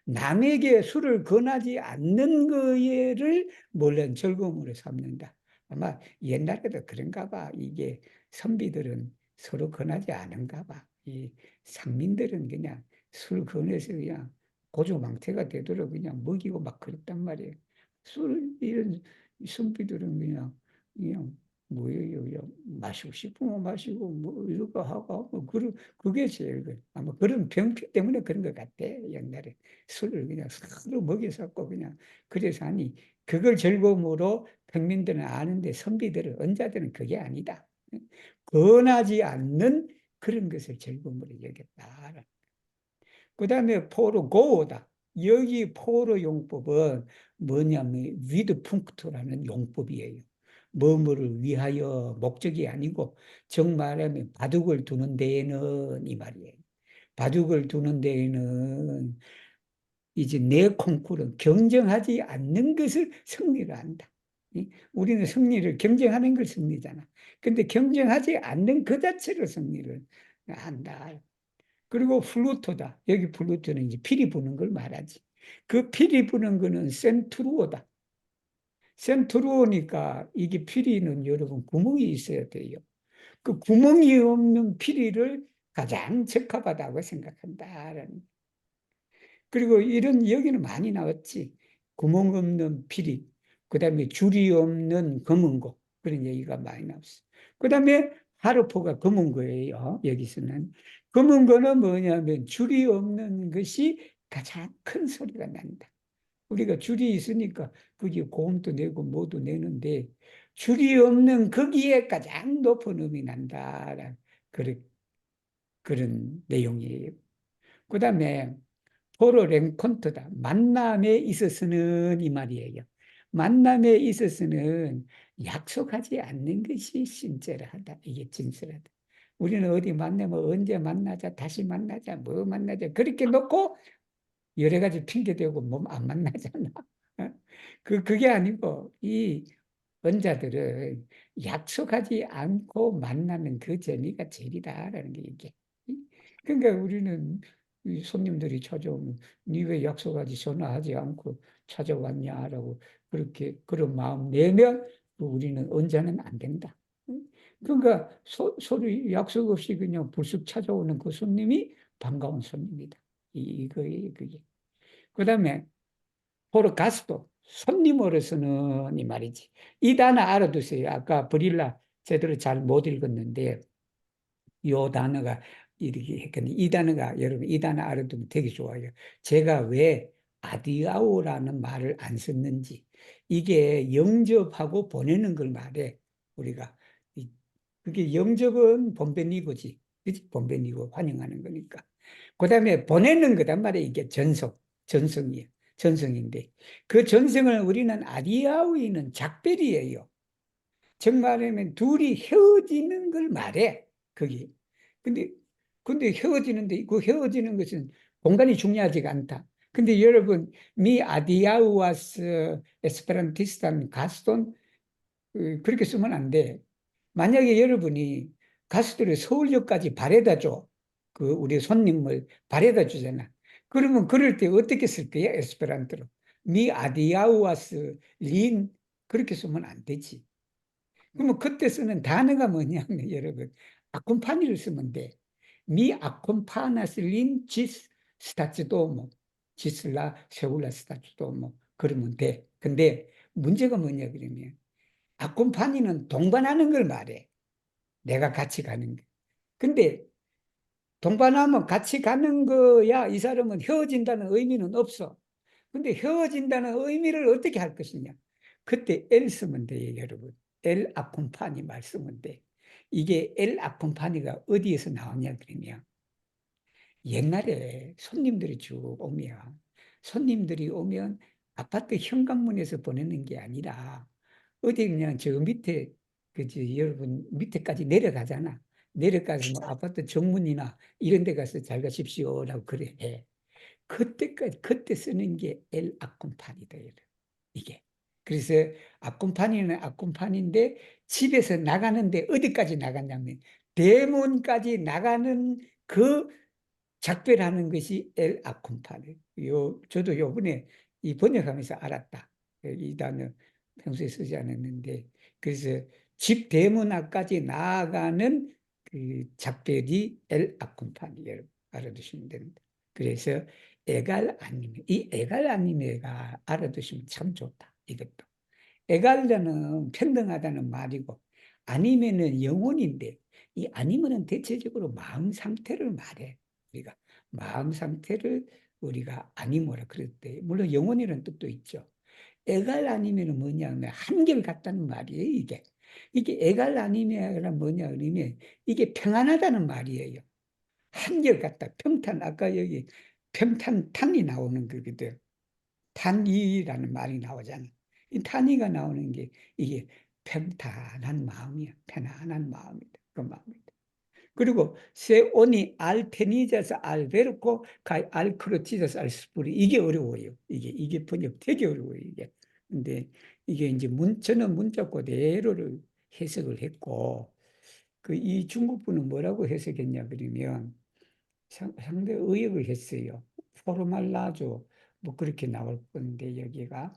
남에게 술을 권하지 않는 거를 물론 즐거움으로 삼는다. 아마 옛날에도 그런가 봐. 이게 선비들은 서로 권하지 않은가 봐. 이 상민들은 그냥 술 권해서 그냥 고조망태가 되도록 그냥 먹이고 막 그랬단 말이에요. 이런 선비들은 그냥 뭐예요? 그냥 마시고 싶으면 마시고 뭐 이러고 하고 뭐 그게 제일 아마 그런 병폐 때문에 그런 것 같아. 옛날에 술을 그냥 서로 먹여서고 그냥 그래서 아니 그걸 즐거움으로 평민들은 아는데 선비들은 언자들은 그게 아니다. 권하지 않는 그런 것을 즐거움으로 여겼다. 그 다음에 포로 고다. 여기 포로 용법은 뭐냐면 위드풍크트라는 용법이에요. 뭐뭐를 위하여 목적이 아니고 정말하면 바둑을 두는 데에는 이 말이에요. 바둑을 두는 데에는 이제 내 콩쿠르는 경쟁하지 않는 것을 승리를 한다. 우리는 승리를 경쟁하는 걸 승리잖아. 근데 경쟁하지 않는 그 자체로 승리를 한다. 그리고 플루토다. 여기 플루토는 이제 피리 부는 걸 말하지. 그 피리 부는 거는 센트루오다. 센트루오니까 이게 피리는 여러분 구멍이 있어야 돼요. 그 구멍이 없는 피리를 가장 적합하다고 생각한다라는. 그리고 이런 여기는 많이 나왔지. 구멍 없는 피리, 그 다음에 줄이 없는 검은고 그런 얘기가 많이 나왔어. 그 다음에 하르포가 검은 거예요. 여기서는 검은 거는 뭐냐면 줄이 없는 것이 가장 큰 소리가 난다. 우리가 줄이 있으니까 그게 고음도 내고 뭐도 내는데 줄이 없는 거기에 가장 높은 음이 난다라는 그런 내용이에요. 그 다음에 포로 랭콘트다. 만남에 있어서는 이 말이에요. 만남에 있어서는 약속하지 않는 것이 신절하다. 이게 진실하다. 우리는 어디 만나면 언제 만나자, 다시 만나자, 뭐 만나자 그렇게 놓고 여러 가지 핑계 대고 뭐 안 만나잖아. 그게 아니고 이 언자들은 약속하지 않고 만나는 그 재미가 제일이다라는 게 이게. 그러니까 우리는 이 손님들이 찾아오면 니 왜 약속하지 전화하지 않고 찾아왔냐라고 그렇게 그런 마음 내면 우리는 언제는 안 된다. 그러니까 소리 약속 없이 그냥 불쑥 찾아오는 그 손님이 반가운 손님이다. 이거예요, 그게. 그 다음에 포르가스도 손님으로서는 이 말이지. 이 단어 알아두세요. 아까 브릴라 제대로 잘 못 읽었는데 이 단어가 이렇게 했거든요. 이 단어가 여러분 이 단어 알아두면 되게 좋아요. 제가 왜 아디아오라는 말을 안 썼는지 이게 영접하고 보내는 걸 말해 우리가. 그게 영접은 본베니고지. 그치? 본베니고 환영하는 거니까. 그 다음에 보내는 거단 말이에요. 이게 전성이에요. 전성인데 그 전성을 우리는 아디아오이는 작별이에요. 정말하면 둘이 헤어지는 걸 말해. 그게. 근데 헤어지는데 그 헤어지는 것은 공간이 중요하지가 않다. 근데 여러분 미 아디아우아스 에스페란티스탄 가스톤 그렇게 쓰면 안 돼. 만약에 여러분이 가수들이 서울역까지 바래다 줘. 그 우리 손님을 바래다 주잖아. 그러면 그럴 때 어떻게 쓸 거야? 에스페란토로. 미 아디아우아스 린 그렇게 쓰면 안 되지. 그러면 그때 쓰는 단어가 뭐냐면 여러분 아콤파니를 쓰면 돼. 미 아콤파나스 린 지스 스타츠도모 지슬라 세울라 스타츠도모 그러면 돼. 근데 문제가 뭐냐 그러면 아콤파니는 동반하는 걸 말해. 내가 같이 가는 거. 근데 동반하면 같이 가는 거야. 이 사람은 헤어진다는 의미는 없어. 근데 헤어진다는 의미를 어떻게 할 것이냐. 그때 엘 쓰면 돼요, 여러분. 엘 아콤파니 쓰면 돼. 이게 엘 아콤파니가 어디에서 나오냐 그러면 옛날에 손님들이 오면 아파트 현관문에서 보내는 게 아니라 어디 그냥 저 밑에 그지 여러분 밑에까지 내려가잖아. 내려가서 뭐 아파트 정문이나 이런 데 가서 잘 가십시오라고 그래 해. 그때 쓰는 게 엘 아콤파니다 이게. 그래서 아콤파니는 아콤파니인데 집에서 나가는데 어디까지 나갔냐면 대문까지 나가는 그 작별하는 것이 엘 아콤파니. 저도 요번에 이 번역하면서 알았다. 이 단어 평소에 쓰지 않았는데 그래서 집 대문 앞까지 나아가는 그 작별이 엘 아콤파니 여러분 알아두시면 됩니다. 그래서 에갈 아니메 이 에갈 아니메가 알아두시면 참 좋다. 이것도 에갈라는 평등하다는 말이고 아니면은 영혼인데 이 아니면은 대체적으로 마음 상태를 말해. 우리가 마음 상태를 우리가 아니모라 그럴 때 물론 영혼이라는 뜻도 있죠. 에갈 아니면은 뭐냐면 한결 같다는 말이에요. 이게 에갈 아니면은 뭐냐 그러면 이게 평안하다는 말이에요. 한결 같다. 평탄 아까 여기 평탄탄이 나오는 거거든. 탄이라는 말이 나오잖아. 이 탄이가 나오는 게 이게 평탄한 마음이야. 편안한 마음이다. 그 마음이다. 그리고 세오니 알테니자스 알베르코 가이 알크로티자스 알스푸리 이게 어려워요. 이게 번역 되게 어려워요. 이게. 근데 이게 이제 저는 문자 그대로를 해석을 했고 그 이 중국분은 뭐라고 해석했냐 그러면 상당히 의역을 했어요. 포르말라조 뭐 그렇게 나올 건데 여기가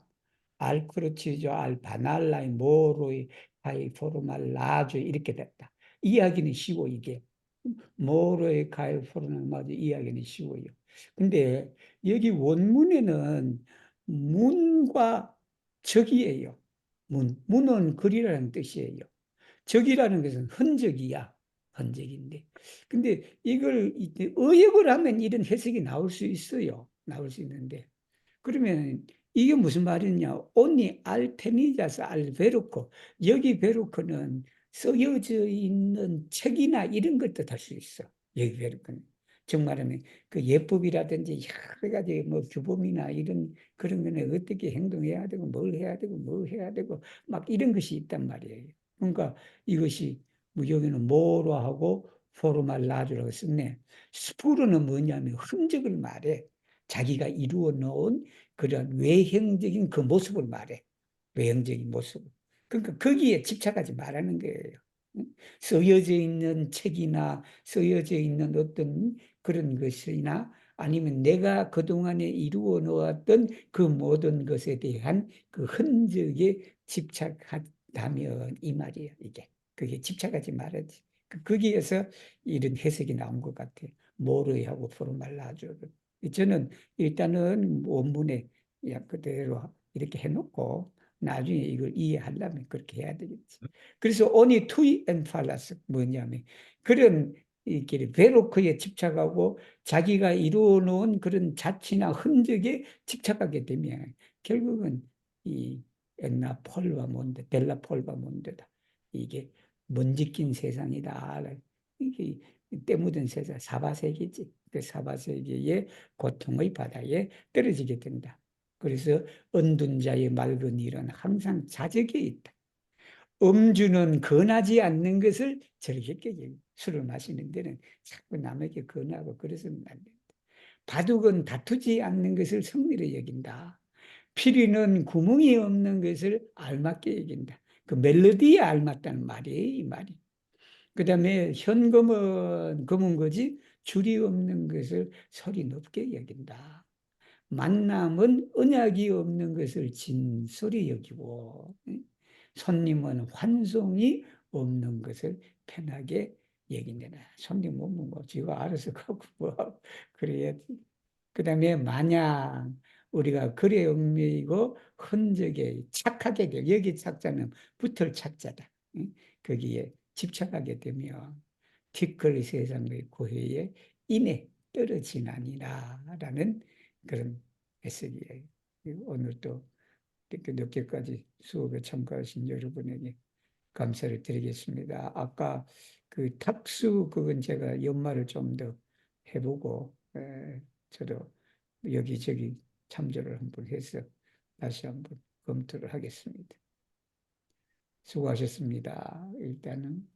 알크루치조 알바날라이 모로이 카이 포르말라조 이렇게 됐다. 이야기는 쉬워 이게. 모로이 카이 포르말라조 이야기는 쉬워요. 근데 여기 원문에는 문과 적이에요. 문은 글이라는 뜻이에요. 적이라는 것은 흔적이야. 흔적인데. 근데 이걸 의역을 하면 이런 해석이 나올 수 있어요. 나올 수 있는데. 그러면 이게 무슨 말이냐? 오니 알테니자스 알베르코. 여기 베르코는 쓰여져 있는 책이나 이런 걸 뜻할 수 있어. 여기 베르코는. 정말하면 그 예법이라든지 여러 가지 뭐 규범이나 이런 그런 거는 어떻게 행동해야 되고 뭘 해야 되고 뭐 해야 되고 막 이런 것이 있단 말이에요. 그러니까 이것이 뭐 여기는 뭐로 하고 포르말라주라고 썼네. 스푸르는 뭐냐면 흔적을 말해. 자기가 이루어 놓은 그런 외형적인 그 모습을 말해. 외형적인 모습. 그러니까 거기에 집착하지 말라는 거예요. 쓰여져 있는 책이나 쓰여져 있는 어떤 그런 것이나 아니면 내가 그동안에 이루어 놓았던 그 모든 것에 대한 그 흔적에 집착한다면 이 말이에요, 이게. 그게 집착하지 말아야지. 거기에서 이런 해석이 나온 것 같아요. 모르하고 포르말라죠. 저는 일단은 원문에 그대로 이렇게 해놓고 나중에 이걸 이해하려면 그렇게 해야 되겠지. 그래서 only 투이 엔팔라스 뭐냐면 그런 이렇게 베로크에 집착하고 자기가 이루어 놓은 그런 자취나 흔적에 집착하게 되면 결국은 이 엔나 폴바 몬데 델라 폴바 몬데다 이게 먼지 낀 세상이다. 이게 때 묻은 세상 사바세계지. 그 사바세계의 고통의 바다에 떨어지게 된다. 그래서 언둔 자의 맑은 일은 항상 자적에 있다. 음주는 권하지 않는 것을 저렇게 술을 마시는 데는 자꾸 남에게 권하고 그래서는 안 된다. 바둑은 다투지 않는 것을 승리로 여긴다. 피리는 구멍이 없는 것을 알맞게 여긴다. 그 멜로디에 알맞다는 말이에요, 이 말이. 그 다음에 현금은 금은 거지 줄이 없는 것을 소리 높게 여긴다. 만남은 언약이 없는 것을 진솔히 여기고 손님은 환송이 없는 것을 편하게 여긴다. 손님 오면 뭐 지가 알아서 가고 뭐 그래야지. 그 다음에 만약 우리가 글의 음미이고 흔적에 착하게 될 여기 착자는 붙을 착자다. 거기에 집착하게 되면 티끌이 세상의 고해에 인해 떨어지나니라라는 그런 해석이에요. 오늘 또 이렇게 늦게까지 수업에 참가하신 여러분에게 감사를 드리겠습니다. 아까 그 탁수 그건 제가 연말을 좀 더 해보고 저도 여기저기 참조를 한번 해서 다시 한번 검토를 하겠습니다. 수고하셨습니다. 일단은